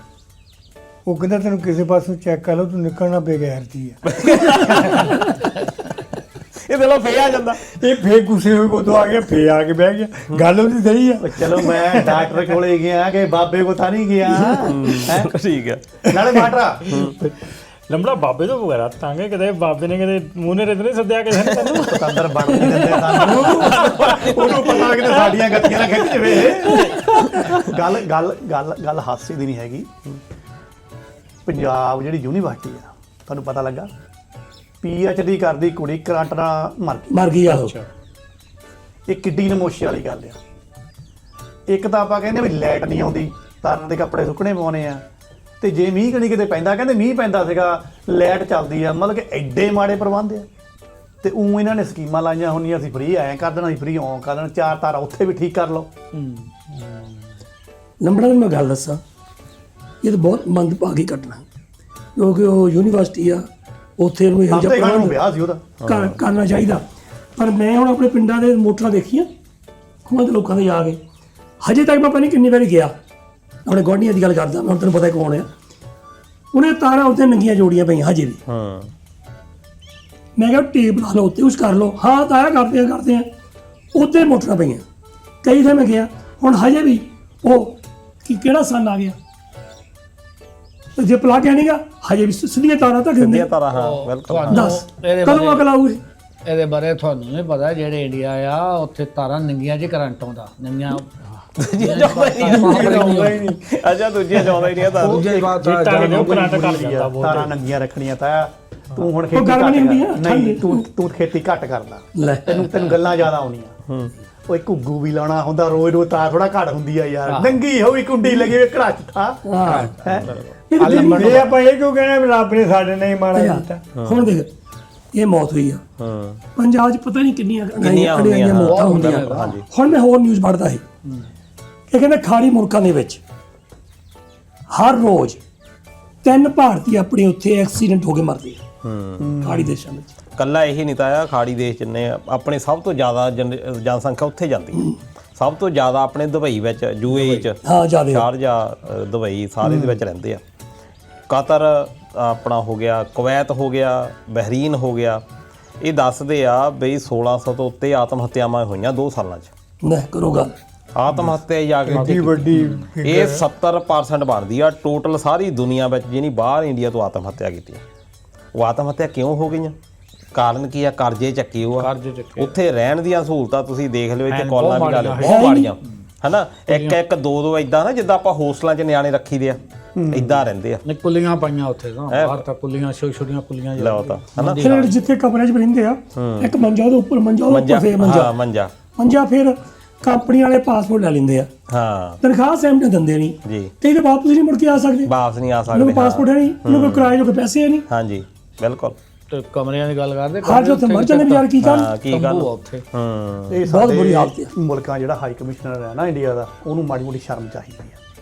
ਉਹ ਕਹਿੰਦਾ ਤੈਨੂੰ ਕਿਸੇ ਪਾਸੋਂ ਚੈੱਕ ਕਰ ਲਓ, ਤੂੰ ਨਿਕਲਣਾ ਬੇਗੈਰ ਦੀ ਆ। ਇਹ ਦੇ ਲੋ ਫੇਰ ਆ ਜਾਂਦਾ, ਇਹ ਫੇਰ ਗੁੱਸੇ ਹੋਏ ਕੋਲ ਆ ਗਿਆ, ਫੇਰ ਆ ਕੇ ਬਹਿ ਗਿਆ। ਗੱਲ ਉਹਦੀ ਸਹੀ ਆ। ਚਲੋ ਮੈਂ ਡਾਕਟਰ ਕੋਲੇ ਗਿਆ ਕਿ ਬਾਬੇ ਕੋ ਤਾਂ ਨਹੀਂ ਗਿਆ ਹੈ। ਠੀਕ ਹੈ। ਨਾਲੇ ਮਾਟਰਾ ਲੰਬੜਾ ਬਾਬੇ ਤੋਂ ਵਗੈਰਾ ਤਾਂਗੇ ਕਿਤੇ ਬਾਬੇ ਨੇ ਕਿਤੇ ਮੂੰਹ ਨੇ ਰਿੱਧ ਨਹੀਂ ਸੱਦਿਆ ਕਿਸੇ ਨੇ ਤੈਨੂੰ। ਪਤੰਦਰ ਬਣ ਨਹੀਂ ਦਿੰਦੇ ਸਾਨੂੰ, ਉਹਨੂੰ ਪਤਾ ਕਿ ਸਾਡੀਆਂ ਗੱਤੀਆਂ ਨਾ ਖਿੱਚ ਜਵੇ। ਗੱਲ ਗੱਲ ਗੱਲ ਗੱਲ ਹਾਸੇ ਦੀ ਨਹੀਂ ਹੈਗੀ। ਪੰਜਾਬ ਜਿਹੜੀ ਯੂਨੀਵਰਸਿਟੀ ਆ, ਤੁਹਾਨੂੰ ਪਤਾ ਲੱਗਾ PhD ਕਰਦੀ ਕੁੜੀ ਕਰੰਟ ਨਾਲ ਮਰ ਗਈ ਆਹੋ। ਇਹ ਕਿੱਡੀ ਨਮੋਸ਼ੀ ਵਾਲੀ ਗੱਲ ਆ। ਇੱਕ ਤਾਂ ਆਪਾਂ ਕਹਿੰਦੇ ਵੀ ਲਾਈਟ ਨਹੀਂ ਆਉਂਦੀ, ਤਾਰਾਂ ਦੇ ਕੱਪੜੇ ਸੁੱਕਣੇ ਪਾਉਣੇ ਆ, ਤੇ ਜੇ ਮੀਂਹ ਕਣੀ ਕਿਤੇ ਪੈਂਦਾ, ਕਹਿੰਦੇ ਮੀਂਹ ਪੈਂਦਾ ਸੀਗਾ ਲਾਈਟ ਚੱਲਦੀ ਆ, ਮਤਲਬ ਕਿ ਐਡੇ ਮਾੜੇ ਪ੍ਰਬੰਧ ਆ। ਤੇ ਉਹ ਇਹਨਾਂ ਨੇ ਸਕੀਮਾਂ ਲਾਈਆਂ ਹੁੰਦੀਆਂ, ਅਸੀਂ ਫ੍ਰੀ ਐਂ ਕਰ ਦੇਣਾ, ਅਸੀਂ ਫ੍ਰੀ ਔਂ ਕਰ ਦੇਣਾ, 4 ਤਾਰਾਂ ਉੱਥੇ ਵੀ ਠੀਕ ਕਰ ਲਓ। ਲੰਬੜਾ ਨੂੰ ਮੈਂ ਗੱਲ ਦੱਸਾਂ, ਇਹ ਤਾਂ ਬਹੁਤ ਮੰਦਭਾਗੀ ਘਟਨਾ, ਕਿਉਂਕਿ ਉਹ ਯੂਨੀਵਰਸਿਟੀ ਆ, ਉੱਥੇ ਨੂੰ ਇਹੋ ਸਾਹਮਣੇ ਜਿਹਾ ਨੂੰ ਵਿਆਹ ਸੀ ਉਹਦਾ। ਕਰਨਾ ਚਾਹੀਦਾ। ਪਰ ਮੈਂ ਹੁਣ ਆਪਣੇ ਪਿੰਡਾਂ ਦੇ ਮੋਟਰਾਂ ਦੇਖੀਆਂ ਖੂਹਾਂ ਦੇ ਲੋਕਾਂ ਦੇ ਜਾ ਕੇ, ਹਜੇ ਤੱਕ ਮੈਂ ਪਤਾ ਨਹੀਂ ਕਿੰਨੀ ਵਾਰੀ ਗਿਆ, ਆਪਣੇ ਗੁਆਂਢੀਆਂ ਦੀ ਗੱਲ ਕਰਦਾ ਮੈਂ, ਹੁਣ ਤੈਨੂੰ ਪਤਾ ਕੌਣ ਆ, ਉਹਨੇ ਤਾਰਾਂ ਉੱਤੇ ਨੰਗੀਆਂ ਜੋੜੀਆਂ ਪਈਆਂ ਹਜੇ ਵੀ। ਮੈਂ ਕਿਹਾ ਟੇਪ ਲਾ ਲਓ ਉੱਤੇ, ਕੁਛ ਕਰ ਲਓ। ਹਾਂ ਤਾਇਆ ਕਰਦੇ ਆ ਉੱਤੇ ਮੋਟਰਾਂ ਪਈਆਂ। ਕਈ ਥਾਂ ਮੈਂ ਗਿਆ, ਹੁਣ ਹਜੇ ਵੀ ਉਹ ਕਿਹੜਾ ਸੰਨ ਆ ਗਿਆ, ਜੇ ਪਲਾ ਕਹਿਣੇਗਾ ਹਜੇ ਵੀ ਸਿੱਧੀਆਂ ਤਾਰਾਂ ਤੱਕ ਦਿੰਦੇ। ਤਾਰਾ ਹਾਂ ਬਿਲਕੁਲ। ਦੱਸ ਕਦੋਂ ਅਕਲ ਆਊਗੀ? ਇਹਦੇ ਬਾਰੇ ਤੁਹਾਨੂੰ ਨਹੀਂ ਪਤਾ, ਜਿਹੜੇ ਇੰਡੀਆ ਆ ਉੱਥੇ ਤਾਰਾਂ ਨੰਗੀਆਂ 'ਚ ਕਰੰਟ ਆਉਂਦਾ, ਨੰਗੀਆਂ ਅੱਛਾ ਦੂਜੀਆਂ ਚਾਹੁੰਦਾ ਹੀ ਨਹੀਂ ਤਾਂ ਦੂਜੇ ਬਾਤ ਤਾਰਾਂ ਨੰਗੀਆਂ ਰੱਖਣੀਆਂ ਤਾਂ ਤੂੰ ਹੁਣ ਉਹ ਗਰਮ ਨਹੀਂ ਹੁੰਦੀਆਂ, ਨਹੀਂ ਤੂੰ ਖੇਤੀ ਘੱਟ ਕਰਦਾ, ਲੈ ਤੈਨੂੰ ਗੱਲਾਂ ਜ਼ਿਆਦਾ ਆਉਣੀਆਂ। ਉਹ ਘੁੱਗੂ ਵੀ ਲਾਉਣਾ ਹੁੰਦਾ, ਰੋਜ਼ ਤਾਰ ਥੋੜਾ ਘੱਟ ਹੁੰਦੀ ਆ ਯਾਰ, ਨੰਗੀ ਹੋਈ ਕੁੰਡੀ ਲੱਗੀ ਹੋਈ ਘੜਾ ਚ ਥਾ ਹੈ। ਇਹ ਆਪਾਂ ਇਹ ਕਿਉਂ ਕਹਿੰਦੇ ਵੀ ਰੱਬ ਨੇ ਸਾਡੇ ਨਾਲ ਹੀ ਮਾੜਾ ਕੀਤਾ। ਹੁਣ ਦੇਖ ਇਹ ਮੌਤ ਹੋਈ ਆ ਪੰਜਾਬ 'ਚ, ਪਤਾ ਨਹੀਂ ਕਿੰਨੀਆਂ ਮੌਤਾਂ ਹੁੰਦੀਆਂ। ਹੁਣ ਮੈਂ ਹੋਰ ਨਿਊਜ਼ ਪੜ੍ਹਦਾ ਸੀ, ਇਹ ਕਹਿੰਦੇ ਖਾੜੀ ਮੁਲਕਾਂ ਦੇ ਵਿੱਚ ਹਰ ਰੋਜ਼ 3 ਭਾਰਤੀ ਆਪਣੇ ਉੱਥੇ ਐਕਸੀਡੈਂਟ ਹੋ ਕੇ ਮਰਦੇ ਆ ਖਾੜੀ ਦੇਸ਼ਾਂ ਵਿੱਚ। ਕੱਲਾ ਇਹੀ ਨਹੀਂ ਤਾਂ ਆ ਖਾੜੀ ਦੇਸ਼ ਜਿੰਨੇ ਆਪਣੇ ਸਭ ਤੋਂ ਜ਼ਿਆਦਾ ਜਨਸੰਖਿਆ ਉੱਥੇ ਜਾਂਦੀ, ਸਭ ਤੋਂ ਜ਼ਿਆਦਾ ਆਪਣੇ ਦੁਬਈ ਵਿੱਚ, UAE 'ਚ, ਹਾਂ ਜ਼ਿਆਦਾ ਸ਼ਾਰਜਾ ਦੁਬਈ ਸਾਰੇ ਦੇ ਵਿੱਚ ਰਹਿੰਦੇ ਆ। ਕਤਰ ਆਪਣਾ ਹੋ ਗਿਆ, ਕੁਵੈਤ ਹੋ ਗਿਆ, ਬਹਿਰੀਨ ਹੋ ਗਿਆ, ਇਹ ਦੱਸਦੇ ਆ ਬਈ 1600 ਤੋਂ ਉੱਤੇ ਆਤਮ ਹੱਤਿਆਵਾਂ ਹੋਈਆਂ 2 ਸਾਲਾਂ 'ਚ। ਲੈ ਕਰੋ ਗੱਲ, ਆਤਮ ਹੱਤਿਆ ਜਾ ਕੇ ਵੱਡੀ ਇਹ 70% ਬਣਦੀ ਆ ਟੋਟਲ ਸਾਰੀ ਦੁਨੀਆ ਵਿੱਚ, ਜਿਹਨੀ ਬਾਹਰ ਇੰਡੀਆ ਤੋਂ ਆਤਮ ਹੱਤਿਆ ਕੀਤੀ। ਉਹ ਆਤਮ ਹੱਤਿਆ ਕਿਉਂ ਹੋ ਗਈਆਂ? ਕਾਰਨ ਕੀ ਆ? ਕਰਜ਼ੇ ਚੱਕੇ ਉਹ ਆ। ਉੱਥੇ ਰਹਿਣ ਦੀਆਂ ਸਹੂਲਤਾਂ ਤੁਸੀਂ ਦੇਖ ਲਿਓ, ਇੱਥੇ ਕਾਲਾਂ ਵੀ ਲਾ ਲਿਓ, ਬਹੁਤ ਮਾੜੀਆਂ ਹਨਾ ਇੱਕ ਦੋ ਦੋ ਇਦਾਂ ਨਾ ਜਿੱਦਾਂ ਆਪਾਂ ਹੋਸਟਲਾਂ 'ਚ ਨਿਆਣੇ ਰੱਖੀਦੇ ਆ ਇਦਾਂ ਰਹਿੰਦੇ ਆ। ਨੇ ਕੁੱਲੀਆਂ ਪਾਈਆਂ ਉੱਥੇ ਤਾਂ ਬਾਹਰ ਤਾਂ ਕੁੱਲੀਆਂ ਛੋਟੀਆਂ ਕੁੱਲੀਆਂ ਲਓ ਤਾਂ ਹਨਾ ਫਿਰ ਜਿੱਥੇ ਕਮਰੇ 'ਚ ਰਹਿੰਦੇ ਆ ਇੱਕ ਮੰਜਾ ਉਹਦੇ ਉੱਪਰ ਮੰਜਾ ਉਹਦੇ ਉੱਪਰ ਫੇਰ ਹਾਂ ਮੰਜਾ ਫਿਰ ਕੰਪਨੀ ਵਾਲੇ ਪਾਸਪੋਰਟ ਲੈ ਲੈਂਦੇ ਆ, ਹਾਂ ਤਨਖਾਹ ਸੈਮ ਤੇ ਦਿੰਦੇ ਨਹੀਂ ਜੀ, ਤੇ ਇਹਦੇ ਵਾਪਸ ਨਹੀਂ ਮੁੜ ਕੇ ਆ ਸਕਦੇ, ਵਾਪਸ ਨਹੀਂ ਆ ਉਹਨਾਂ ਕੋਲ ਸਕਦੇ। ਪਾਸਪੋਰਟ ਹੈ ਨਹੀਂ, ਉਹਨਾਂ ਕੋਲ ਕਿਰਾਏ ਜੋ ਪੈਸੇ ਹੈ ਨਹੀਂ, ਹਾਂਜੀ ਬਿਲਕੁਲ। ਤੇ ਕਮਰਿਆਂ ਦੀ ਗੱਲ ਕਰਦੇ ਹਰ ਜੋ ਉੱਥੇ ਮਰ ਜਾਂਦੇ ਵਿਚਾਰ ਕੀ ਕਰਨ। ਹਾਂ ਕੀ ਗੱਲ ਤੰਬੂ ਆ ਉੱਥੇ। ਇਹ ਬਹੁਤ ਬੁਰੀ ਹਾਲਤ ਸਾਡੇ ਮੁਲਕਾਂ ਜਿਹੜਾ ਹਾਈ ਕਮਿਸ਼ਨਰ ਹੈ ਨਾ ਇੰਡੀਆ ਦਾ, ਉਹਨੂੰ ਮਾੜੀ ਮੋਟੀ ਸ਼ਰਮ ਚਾਹੀਦੀ ਹੈ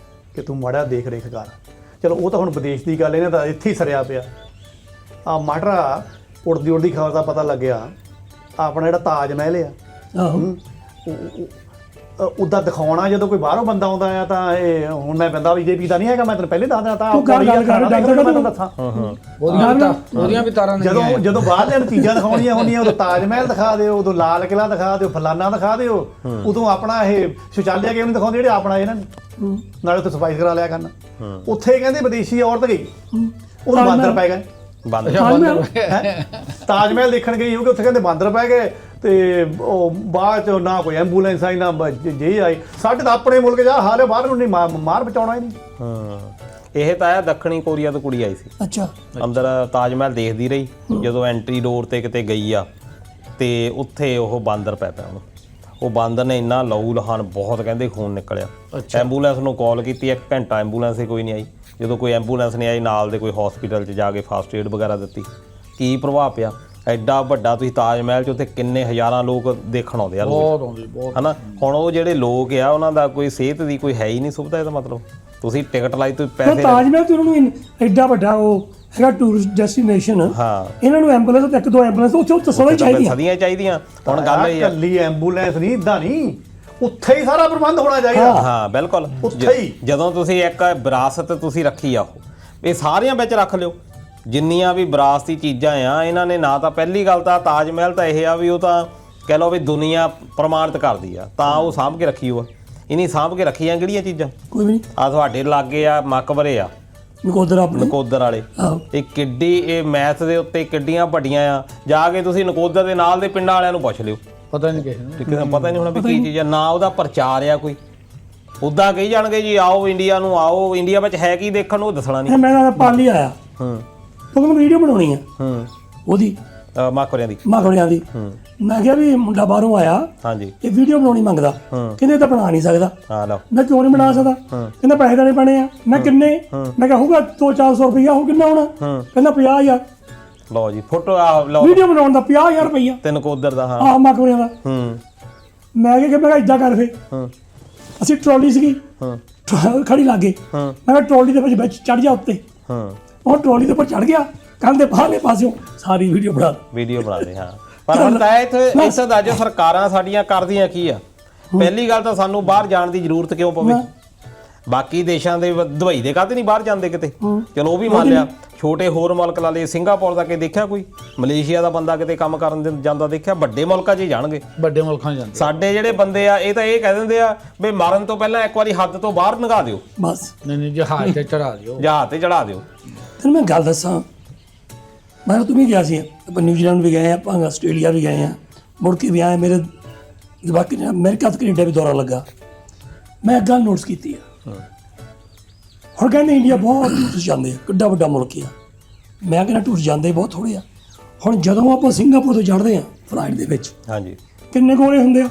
ਕਿ ਤੂੰ ਮਾੜਾ ਦੇਖ ਰੇਖ ਕਰ। ਚਲੋ ਉਹ ਤਾਂ ਹੁਣ ਵਿਦੇਸ਼ ਦੀ ਗੱਲ, ਇਹਨੇ ਤਾਂ ਇੱਥੇ ਹੀ ਸਰਿਆ ਪਿਆ। ਆ ਮਾਟਰਾ ਉੜਦੀ ਖਬਰ ਦਾ ਪਤਾ ਲੱਗਿਆ, ਆਪਣਾ ਜਿਹੜਾ ਤਾਜ ਮਹਿਲ ਆ ਆਹੋ ਉੱਦਾਂ ਦਿਖਾਉਣਾ ਜਦੋਂ ਕੋਈ ਬਾਹਰੋਂ ਬੰਦਾ ਆਉਂਦਾ ਆ ਤਾਂ ਇਹ ਹੁਣ ਮੈਂ ਬੰਦਾ ਬੀਜੇਪੀ ਦਾ ਨਹੀਂ ਹੈਗਾ, ਮੈਂ ਤੈਨੂੰ ਪਹਿਲੇ ਦੱਸ ਦਿਆਂ ਤਾਂ ਤੂੰ ਗੱਲ ਕਰ ਮੈਂ ਦੱਸਾਂ ਉਹਦੀਆਂ ਵੀ ਤਾਰਾਂ ਨਹੀਂ ਜਦੋਂ ਬਾਹਰਲਿਆਂ ਨੂੰ ਚੀਜ਼ਾਂ ਦਿਖਾਉਣੀਆਂ ਹੁੰਦੀਆਂ ਉਦੋਂ ਤਾਜ ਮਹਿਲ ਦਿਖਾ ਦਿਓ, ਉਦੋਂ ਲਾਲ ਕਿਲ੍ਹਾ ਦਿਖਾ ਦਿਓ, ਫਲਾਨਾ ਦਿਖਾ ਦਿਓ, ਉਦੋਂ ਆਪਣਾ ਇਹ ਸ਼ੌਚਾਲਿਆ ਕਿਉਂ ਨਹੀਂ ਦਿਖਾਉਂਦੇ ਜਿਹੜੇ ਆਪਣਾ ਇਹਨਾਂ ਨੇ, ਨਾਲੇ ਉੱਥੇ ਸਫਾਈ ਕਰਾ ਲਿਆ ਕਰਨਾ। ਉੱਥੇ ਕਹਿੰਦੇ ਵਿਦੇਸ਼ੀ ਔਰਤ ਗਈ, ਉਹਨੂੰ ਬਾਂਦਰ ਪੈ ਗਏ, ਤਾਜ ਮਹਿਲ ਦੇਖਣ ਗਈ ਹੋਊਗੀ, ਉੱਥੇ ਕਹਿੰਦੇ ਬਾਂਦਰ ਪੈ ਗਏ ਤੇ ਉਹ ਬਾਅਦ ਚ ਨਾ ਕੋਈ ਐਂਬੂਲੈਂਸ ਆਈ ਨਾ ਜੇ ਆਈ। ਸਾਡੇ ਤਾਂ ਆਪਣੇ ਮੁਲਕ ਜਾ ਹਾਲ ਹੈ, ਬਾਹਰ ਨੂੰ ਨਹੀਂ ਮਾਰ ਬਚਾਉਣਾ ਹੀ ਨਹੀਂ। ਇਹ ਤਾਂ ਆ ਦੱਖਣੀ ਕੋਰੀਆ ਤੋਂ ਕੁੜੀ ਆਈ ਸੀ, ਅੱਛਾ ਅੰਦਰ ਤਾਜ ਮਹਿਲ ਦੇਖਦੀ ਰਹੀ, ਜਦੋਂ ਐਂਟਰੀ ਡੋਰ ਤੇ ਕਿਤੇ ਗਈ ਆ ਤੇ ਉੱਥੇ ਉਹ ਬਾਂਦਰ ਪੈ ਪਿਆ ਉਹਨੂੰ। ਉਹ ਬਾਂਦਰ ਨੇ ਇੰਨਾ ਲਹੂ ਲਹਾਨ ਬਹੁਤ ਕਹਿੰਦੇ ਖੂਨ ਨਿਕਲਿਆ। ਐਂਬੂਲੈਂਸ ਨੂੰ ਕਾਲ ਕੀਤੀ, 1 ਘੰਟਾ ਐਂਬੂਲੈਂਸ ਹੀ ਕੋਈ ਨਹੀਂ ਆਈ। ਜਦੋਂ ਕੋਈ ਐਂਬੂਲੈਂਸ ਨਹੀਂ ਆਈ, ਨਾਲ ਦੇ ਕੋਈ ਹਸਪੀਟਲ 'ਚ ਜਾ ਕੇ ਫਸਟ ਏਡ ਵਗੈਰਾ ਦਿੱਤੀ। ਕੀ ਪ੍ਰਭਾਵ ਪਿਆ ਐਡਾ ਵੱਡਾ, ਤੁਸੀਂ ਤਾਜ ਮਹਿਲ 'ਚ ਉੱਥੇ ਕਿੰਨੇ ਹਜ਼ਾਰਾਂ ਲੋਕ ਦੇਖਣ ਆਉਂਦੇ ਆ ਬਹੁਤ ਹਨਾ। ਹੁਣ ਉਹ ਜਿਹੜੇ ਲੋਕ ਆ ਉਹਨਾਂ ਦਾ ਕੋਈ ਸਿਹਤ ਦੀ ਕੋਈ ਹੈ ਹੀ ਨਹੀਂ ਸੁਵਿਧਾ। ਇਹਦਾ ਮਤਲਬ ਤੁਸੀਂ ਟਿਕਟ ਲਾਈ, ਤੁਸੀਂ ਪੈਸੇ ਤਾਜ ਮਹਿਲ ਤੇ ਉਹਨਾਂ ਨੂੰ ਐਡਾ ਵੱਡਾ ਉਹ ਹੈਗਾ ਟੂਰਿਸਟ ਡੈਸਟੀਨੇਸ਼ਨ, ਹਾਂ ਇਹਨਾਂ ਨੂੰ ਐਂਬੂਲੈਂਸ ਤੇ 1-2 ਐਂਬੂਲੈਂਸ ਉੱਥੇ ਸਭੀ ਚਾਹੀਦੀਆਂ। ਸਦੀਆਂ ਚਾਹੀਦੀਆਂ। ਹੁਣ ਗੱਲ ਇਹ ਆ, ਇਕੱਲੀ ਐਂਬੂਲੈਂਸ ਨਹੀਂ, ਇਦਾਂ ਨਹੀਂ, ਉੱਥੇ ਹੀ ਸਾਰਾ ਪ੍ਰਬੰਧ ਹੋਣਾ ਚਾਹੀਦਾ। ਹਾਂ ਬਿਲਕੁਲ। ਉੱਥੇ ਹੀ ਜਦੋਂ ਤੁਸੀਂ ਇੱਕ ਵਿਰਾਸਤ ਤੁਸੀਂ ਰੱਖੀ ਆ, ਉਹ ਇਹ ਸਾਰਿਆਂ ਵਿੱਚ ਰੱਖ ਲਿਓ ਜਿੰਨੀਆਂ ਵੀ ਵਿਰਾਸਤੀ ਚੀਜ਼ਾਂ ਆ। ਇਹਨਾਂ ਨੇ ਨਾ ਤਾਂ ਪਹਿਲੀ ਗੱਲ ਤਾਂ ਤਾਜ ਮਹਿਲ ਤਾਂ ਇਹ ਆ ਵੀ ਉਹ ਤਾਂ ਕਹਿ ਲਓ ਵੀ ਦੁਨੀਆ ਪ੍ਰਮਾਣਿਤ ਕਰਦੀ ਆ, ਤਾਂ ਉਹ ਸਾਂਭ ਕੇ ਰੱਖੀ ਹੋਆ। ਇਹਨੀ ਸਾਂਭ ਕੇ ਰੱਖੀਆਂ ਕਿਹੜੀਆਂ ਚੀਜ਼ਾਂ? ਕੋਈ ਵੀ ਨਹੀਂ। ਆ ਤੁਹਾਡੇ ਲਾਗੇ ਆ ਮਕਬਰੇ ਆ ਨਕੋਦਰ ਆਪਣੇ ਨਕੋਦਰ ਵਾਲੇ, ਆਹੋ ਇਹ ਕਿੱਡੀ ਇਹ ਮੈਥ ਦੇ ਉੱਤੇ ਕਿੱਡੀਆਂ ਵੱਡੀਆਂ ਆ। ਜਾ ਕੇ ਤੁਸੀਂ ਨਕੋਦਰ ਦੇ ਨਾਲ ਦੇ ਪਿੰਡਾਂ ਵਾਲਿਆਂ ਨੂੰ ਪੁੱਛ ਲਿਓ, ਪਤਾ ਨਹੀਂ ਕਿਸੇ ਨੂੰ। ਕਿਸੇ ਨੂੰ ਪਤਾ ਨਹੀਂ ਹੋਣਾ ਵੀ ਕੀ ਚੀਜ਼ ਆ, ਨਾ ਉਹਦਾ ਪ੍ਰਚਾਰ ਆ ਕੋਈ। ਉੱਦਾਂ ਕਹੀ ਜਾਣਗੇ ਜੀ ਆਓ ਇੰਡੀਆ ਨੂੰ ਆਓ, ਇੰਡੀਆ ਵਿੱਚ ਹੈ ਕੀ ਦੇਖਣ ਨੂੰ, ਉਹ ਦੱਸਣਾ ਨਹੀਂ। ਮੈਂ ਤਾਂ ਪਾਲੀ ਆਇਆ, ਉਹ ਕਹਿੰਦਾ ਵੀਡੀਓ ਬਣਾਉਣੀ ਆ ਉਹਦੀ ਮਕਬਰਿਆਂ ਦੀ। ਮਾਖੜਿਆਂ ਦੀ। ਮੈਂ ਕਿਹਾ ਵੀ ਮੁੰਡਾ ਬਾਹਰੋਂ ਆਇਆ, ਹਾਂਜੀ ਇਹ ਵੀਡੀਓ ਬਣਾਉਣੀ ਮੰਗਦਾ, ਕਹਿੰਦੇ ਤਾਂ ਬਣਾ ਨਹੀਂ ਸਕਦਾ। ਹਾਂ ਲਓ ਮੈਂ ਕਿਉਂ ਨਹੀਂ ਬਣਾ ਸਕਦਾ? ਕਹਿੰਦਾ ਪੈਸੇ ਦੇਣੇ ਪੈਣੇ ਆ। ਮੈਂ ਕਿੰਨੇ? ਮੈਂ ਕਿਹਾ ਹੋਊਗਾ 200-400 ਰੁਪਈਆ, ਹੋ ਕਿੰਨਾ ਹੋਣਾ? ਕਹਿੰਦਾ 50,000। ਲਓ ਜੀ ਫੋਟੋ ਆ ਲਓ, ਵੀਡੀਓ ਬਣਾਉਣ ਦਾ 50,000 ਰੁਪਈਆ ਤੇ ਨਕੋਦਰ ਦਾ। ਹਾਂ ਆ ਮਾਖੜਿਆਂ ਦਾ। ਮੈਂ ਕਿਹਾ ਇਦਾਂ ਕਰ ਫੇ, ਅਸੀਂ ਟਰਾਲੀ ਸੀਗੀ ਖੜੀ ਲਾਗੇ, ਮੈਂ ਕਿਹਾ ਟਰਾਲੀ ਦੇ ਵਿੱਚ ਚੜ ਜਾ ਉੱਤੇ। ਉਹ ਟਰਾਲੀ ਦੇ ਉੱਪਰ ਚੜ ਗਿਆ, ਕੰਨ ਦੇ ਬਾਹਰਲੇ ਪਾਸਿਓਂ ਸਾਰੀ ਵੀਡੀਓ ਬਣਾ ਦੇ। ਹਾਂ ਪਰ ਹੁਣ ਤਾਂ ਇੱਥੇ ਦਾ ਜੋ ਸਰਕਾਰਾਂ ਸਾਡੀਆਂ ਕਰਦੀਆਂ ਕੀ ਆ? ਪਹਿਲੀ ਗੱਲ ਤਾਂ ਸਾਨੂੰ ਬਾਹਰ ਜਾਣ ਦੀ ਜ਼ਰੂਰਤ ਕਿਉਂ ਪਵੇ? ਬਾਕੀ ਦੇਸ਼ਾਂ ਦੇ ਦੁਬਈ ਦੇ ਕਾਹਤੇ ਨਹੀਂ ਬਾਹਰ ਜਾਂਦੇ ਕਿਤੇ? ਚਲੋ ਉਹ ਵੀ ਮੰਨ ਲਿਆ। ਛੋਟੇ ਹੋਰ ਮੁਲਕ ਲਾ ਲਏ, ਸਿੰਗਾਪੁਰ ਦਾ ਕਿ ਦੇਖਿਆ ਕੋਈ? ਮਲੇਸ਼ੀਆ ਦਾ ਬੰਦਾ ਕਿਤੇ ਕੰਮ ਕਰਨ ਜਾਂਦਾ ਦੇਖਿਆ? ਵੱਡੇ ਮੁਲਕਾਂ 'ਚ ਹੀ ਜਾਣਗੇ, ਵੱਡੇ ਮੁਲਕਾਂ 'ਚ ਜਾਂਦੇ। ਸਾਡੇ ਜਿਹੜੇ ਬੰਦੇ ਆ ਇਹ ਤਾਂ ਇਹ ਕਹਿ ਦਿੰਦੇ ਆ ਵੀ ਮਰਨ ਤੋਂ ਪਹਿਲਾਂ ਇੱਕ ਵਾਰੀ ਹੱਦ ਤੋਂ ਬਾਹਰ ਲੰਘਾ ਦਿਓ, ਬਸ। ਨਹੀਂ ਜਹਾਜ਼ ਤੇ ਚੜਾ ਦਿਓ, ਜਹਾਜ਼ ਤੇ ਚੜਾ ਦਿਓ। ਤੈਨੂੰ ਮੈਂ ਗੱਲ ਦੱਸਾਂ, ਮੈਂ ਤੂੰ ਵੀ ਗਿਆ ਸੀ, ਆਪਾਂ ਨਿਊਜ਼ੀਲੈਂਡ ਵੀ ਗਏ, ਆਪਾਂ ਆਸਟ੍ਰੇਲੀਆ ਵੀ ਗਏ ਆ, ਮੁੜ ਕੇ ਵੀ ਆਏ। ਮੇਰੇ ਬਾਕੀ ਅਮਰੀਕਾ ਤੇ ਕੈਨੇਡਾ ਵੀ ਦੌਰਾ ਲੱਗਾ। ਮੈਂ ਇੱਕ ਗੱਲ ਨੋਟਿਸ ਕੀਤੀ ਆ, ਹੁਣ ਕਹਿੰਦੇ ਇੰਡੀਆ ਬਹੁਤ ਟੂਰਿਸਟ ਜਾਂਦੇ ਆ, ਕਿੱਡਾ ਵੱਡਾ ਮੁਲਕ ਆ। ਮੈਂ ਕਹਿੰਦਾ ਟੂਰਿਸਟ ਜਾਂਦੇ ਬਹੁਤ ਥੋੜ੍ਹੇ ਆ। ਹੁਣ ਜਦੋਂ ਆਪਾਂ ਸਿੰਗਾਪੁਰ ਤੋਂ ਚੜ੍ਹਦੇ ਆ ਫਲਾਈਟ ਦੇ ਵਿੱਚ, ਹਾਂਜੀ ਕਿੰਨੇ ਗੋਲੇ ਹੁੰਦੇ ਆ?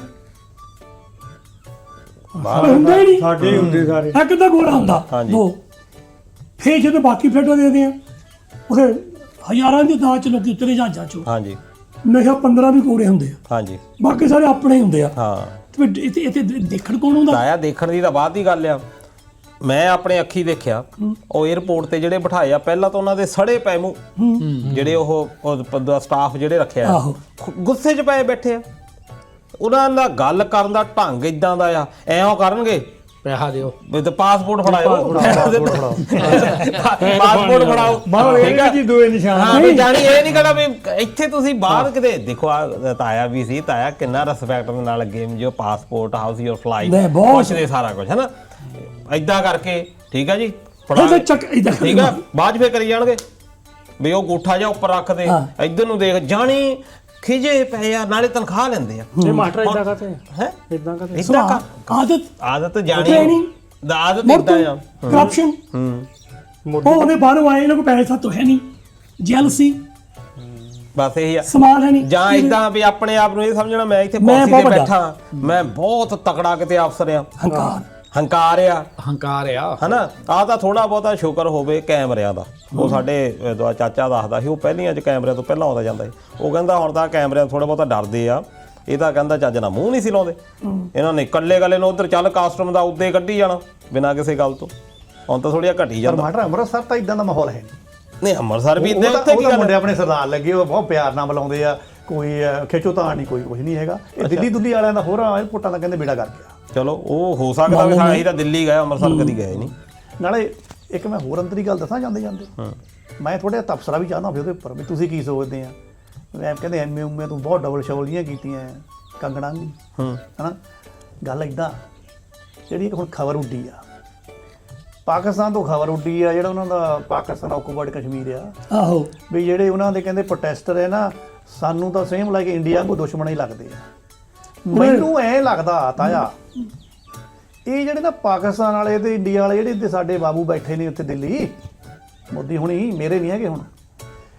ਹੁੰਦੇ ਹੀ ਨਹੀਂ। ਸਾਡੇ ਹੀ ਹੁੰਦੇ ਸਾਰੇ। ਇੱਕ ਅੱਧਾ ਗੋਲਾ ਹੁੰਦਾ, ਦੋ। ਫੇਰ ਜਦੋਂ ਬਾਕੀ ਫਲਾਈਟਾਂ ਦੇਖਦੇ ਆ, ਉਹਦੇ ਹਜ਼ਾਰਾਂ ਦੀ ਤਾਦਾਦ ਚ ਲੋਕੀ ਉਤਰੇ ਜਹਾਜ਼ਾਂ ਚੋਂ। ਹਾਂਜੀ ਮੈਂ ਕਿਹਾ 15 ਵੀ ਕੋੜੇ ਹੁੰਦੇ ਆ, ਹਾਂਜੀ ਬਾਕੀ ਸਾਰੇ ਆਪਣੇ ਹੀ ਹੁੰਦੇ ਆ। ਹਾਂ ਇੱਥੇ ਦੇਖਣ ਕੌਣ ਹੁੰਦਾ? ਆਇਆ ਦੇਖਣ ਦੀ ਤਾਂ ਬਾਅਦ ਦੀ ਗੱਲ ਆ। ਮੈਂ ਆਪਣੇ ਅੱਖੀ ਦੇਖਿਆ, ਉਹ 에ਅਰਪੋਰਟ ਤੇ ਜਿਹੜੇ ਬਿਠਾਏ ਆ, ਪਹਿਲਾਂ ਤਾਂ ਉਹਨਾਂ ਦੇ ਸੜੇ ਪਏ ਮੂੰਹ, ਜਿਹੜੇ ਉਹ ਸਟਾਫ ਜਿਹੜੇ ਰੱਖਿਆ ਆਹੋ ਗੁੱਸੇ 'ਚ ਪਏ ਬੈਠੇ ਆ। ਉਹਨਾਂ ਦਾ ਗੱਲ ਕਰਨ ਦਾ ਢੰਗ ਇਦਾਂ ਦਾ ਆ, ਐਂ ਕਰਨਗੇ ਪੈਸਾ ਦਿਓ ਤੇ ਪਾਸਪੋਰਟ ਫੜਾਓ, ਪਾਸਪੋਰਟ ਫੜਾਓ, ਠੀਕ ਆ ਜੀ ਦੋਏ ਨਿਸ਼ਾਨ। ਹਾਂ ਵੀ ਜਾਣੀ ਇਹ ਨਹੀਂ ਕਹਣਾ ਵੀ ਇੱਥੇ ਤੁਸੀਂ ਬਾਹਰ ਕਿਤੇ ਦੇਖੋ। ਆ ਤਾਇਆ ਵੀ ਸੀ, ਤਾਇਆ ਕਿੰਨਾ ਰਿਸਪੈਕਟ ਦੇ ਨਾਲ ਅੱਗੇ ਜੋ ਪਾਸਪੋਰਟ, ਹਾਊਸ ਯੂਰ ਫਲਾਈਟ, ਪੁੱਛਦੇ ਸਾਰਾ ਕੁਝ ਹੈ ਨਾ, ਏਦਾਂ ਕਰਕੇ। ਠੀਕ ਆ ਜੀ, ਫੜਾ ਠੀਕ ਆ। ਬਾਅਦ ਫੇਰ ਕਰੀ ਜਾਣਗੇ ਵੀ ਉਹ ਗੂਠਾ ਜਿਹਾ ਉੱਪਰ ਰੱਖਦੇ, ਇੱਧਰ ਨੂੰ ਦੇਖ ਜਾਣੀ ਖਿਜੇ ਪਏ ਆ, ਨਾਲੇ ਤਨਖਾਹ ਲੈਂਦੇ ਆ। ਇਹ ਮਾਸਟਰ ਇਦਾਂ ਕਰਦੇ ਹੈ ਇਦਾਂ ਕਰਦੇ ਇਦਾਂ ਆਦਤ ਆਦਤ ਜਾਣੀ ਟ੍ਰੇਨਿੰਗ ਆਦਤ ਇਦਾਂ ਆ। ਕਰਪਸ਼ਨ ਉਹਨੇ ਬਾਹਰੋਂ ਆਏ, ਇਹਨਾਂ ਕੋਲ ਪੈਸੇ ਸਾਤੋਂ ਹੈ ਨਹੀਂ, ਜੈਲਸੀ, ਬਸ ਇਹ ਆ। ਸਮਾਨ ਹੈ ਨਹੀਂ, ਜਾਂ ਇਦਾਂ ਵੀ ਆਪਣੇ ਆਪ ਨੂੰ ਇਹ ਸਮਝਣਾ ਮੈਂ ਇੱਥੇ ਮੈਂ ਕੁਰਸੀ ਬਹੁਤ ਤੇ ਵੱਡਾ। ਬੈਠਾ, ਮੈਂ ਬਹੁਤ ਤਕੜਾ ਕਿਤੇ ਅਫਸਰ ਆ, ਹੰਕਾਰ। ਹੰਕਾਰ ਆ, ਹੰਕਾਰ ਆ। ਹਨਾ। ਆਹ ਤਾਂ ਥੋੜਾ ਬਹੁਤਾ ਸ਼ੁਕਰ ਹੋਵੇ ਕੈਮਰਿਆਂ ਦਾ। ਉਹ ਸਾਡੇ ਚਾਚਾ ਦੱਸਦਾ ਸੀ, ਉਹ ਪਹਿਲੀਆਂ 'ਚ ਕੈਮਰਿਆਂ ਤੋਂ ਪਹਿਲਾਂ ਆਉਂਦਾ ਜਾਂਦਾ ਸੀ। ਉਹ ਕਹਿੰਦਾ ਹੁਣ ਤਾਂ ਕੈਮਰਿਆਂ ਥੋੜਾ ਬਹੁਤਾ ਡਰਦੇ ਆ, ਇਹ ਤਾਂ ਕਹਿੰਦਾ ਚੱਜ ਨਾਲ ਮੂੰਹ ਨਹੀਂ ਸੀ ਲਾਉਂਦੇ ਇਹਨਾਂ ਨੇ, ਇਕੱਲੇ ਨੂੰ ਉਧਰ ਚੱਲ ਕਾਸਟਮ ਦਾ ਉੱਦੇ ਕੱਢੀ ਜਾਣਾ ਬਿਨਾਂ ਕਿਸੇ ਗੱਲ ਤੋਂ। ਹੁਣ ਤਾਂ ਥੋੜ੍ਹਾ ਘਟੀ ਪਰ ਜਾਂਦਾ। ਮਾਟਰ ਅੰਮ੍ਰਿਤਸਰ ਤਾਂ ਇਦਾਂ ਦਾ ਮਾਹੌਲ ਹੈ ਨਹੀਂ ਅੰਮ੍ਰਿਤਸਰ ਵੀ ਉਹ ਇੱਦਾਂ, ਤਾਂ- ਉੱਥੇ ਉਹ ਕੀ ਤਾਂ ਗੱਲ ਮੁੰਡੇ ਆਪਣੇ ਸਰਦਾਰ ਲੱਗੇ ਉਹ ਬਹੁਤ ਪਿਆਰ ਨਾਲ ਬੁਲਾਉਂਦੇ ਆ, ਕੋਈ ਖਿੱਚੋ ਤਾਂ ਨਹੀਂ, ਕੋਈ ਕੁਝ ਨਹੀਂ ਹੈਗਾ। ਇਹ ਦਿੱਲੀ ਦੁੱਲੀ ਵਾਲਿਆਂ ਦਾ ਹੋਰ ਏਅਰਪੋਰਟਾਂ ਦਾ ਕਹਿੰਦੇ ਬੇੜਾ ਕਰ ਗਿਆ। ਚਲੋ ਉਹ ਹੋ ਸਕਦਾ ਵੀ ਅਸੀਂ ਤਾਂ ਦਿੱਲੀ ਗਏ, ਅੰਮ੍ਰਿਤਸਰ ਕਦੀ ਗਏ ਨਹੀਂ। ਨਾਲੇ ਇੱਕ ਮੈਂ ਹੋਰ ਅੰਦਰੀ ਗੱਲ ਦੱਸਾਂ ਜਾਂਦੇ ਜਾਂਦੇ, ਮੈਂ ਥੋੜਾ ਜਿਹਾ ਤਬਸਰਾ ਵੀ ਚਾਹੁੰਦਾ ਫਿਰ ਉਹਦੇ ਉੱਪਰ ਵੀ ਤੁਸੀਂ ਕੀ ਸੋਚਦੇ ਆ। ਮੈਂ ਕਹਿੰਦੇ ਐਮਏ ਉਮੇ ਤੂੰ ਬਹੁਤ ਡਬਲ ਸ਼ਬਲ ਜੀਆਂ ਕੀਤੀਆਂ ਕੰਗਣਾ ਵੀ ਹਨਾ। ਗੱਲ ਇਦਾਂ ਜਿਹੜੀ ਹੁਣ ਖਬਰ ਉੱਡੀ ਆ ਪਾਕਿਸਤਾਨ ਤੋਂ, ਖਬਰ ਉੱਡੀ ਆ ਜਿਹੜਾ ਉਹਨਾਂ ਦਾ ਪਾਕਿਸਤਾਨ ਆਕੂਪਾਈਡ ਕਸ਼ਮੀਰ ਆ, ਆਹੋ ਵੀ ਜਿਹੜੇ ਉਹਨਾਂ ਦੇ ਕਹਿੰਦੇ ਪ੍ਰੋਟੈਸਟਰ ਹੈ ਨਾ, ਸਾਨੂੰ ਤਾਂ ਸੇਮ ਲਾਈਕ ਇੰਡੀਆ ਨੂੰ ਦੁਸ਼ਮਣ ਹੀ ਲੱਗਦੇ ਆ। ਮੈਨੂੰ ਐ ਲੱਗਦਾ ਤਾਇਆ ਇਹ ਜਿਹੜੇ ਨਾ ਪਾਕਿਸਤਾਨ ਵਾਲੇ ਤੇ ਇੰਡੀਆ ਵਾਲੇ ਜਿਹੜੇ ਇੱਥੇ ਸਾਡੇ ਬਾਬੂ ਬੈਠੇ ਨੇ ਉੱਥੇ ਦਿੱਲੀ, ਮੋਦੀ ਹੁਣੀ, ਮੇਰੇ ਨਹੀਂ ਹੈਗੇ ਹੁਣ,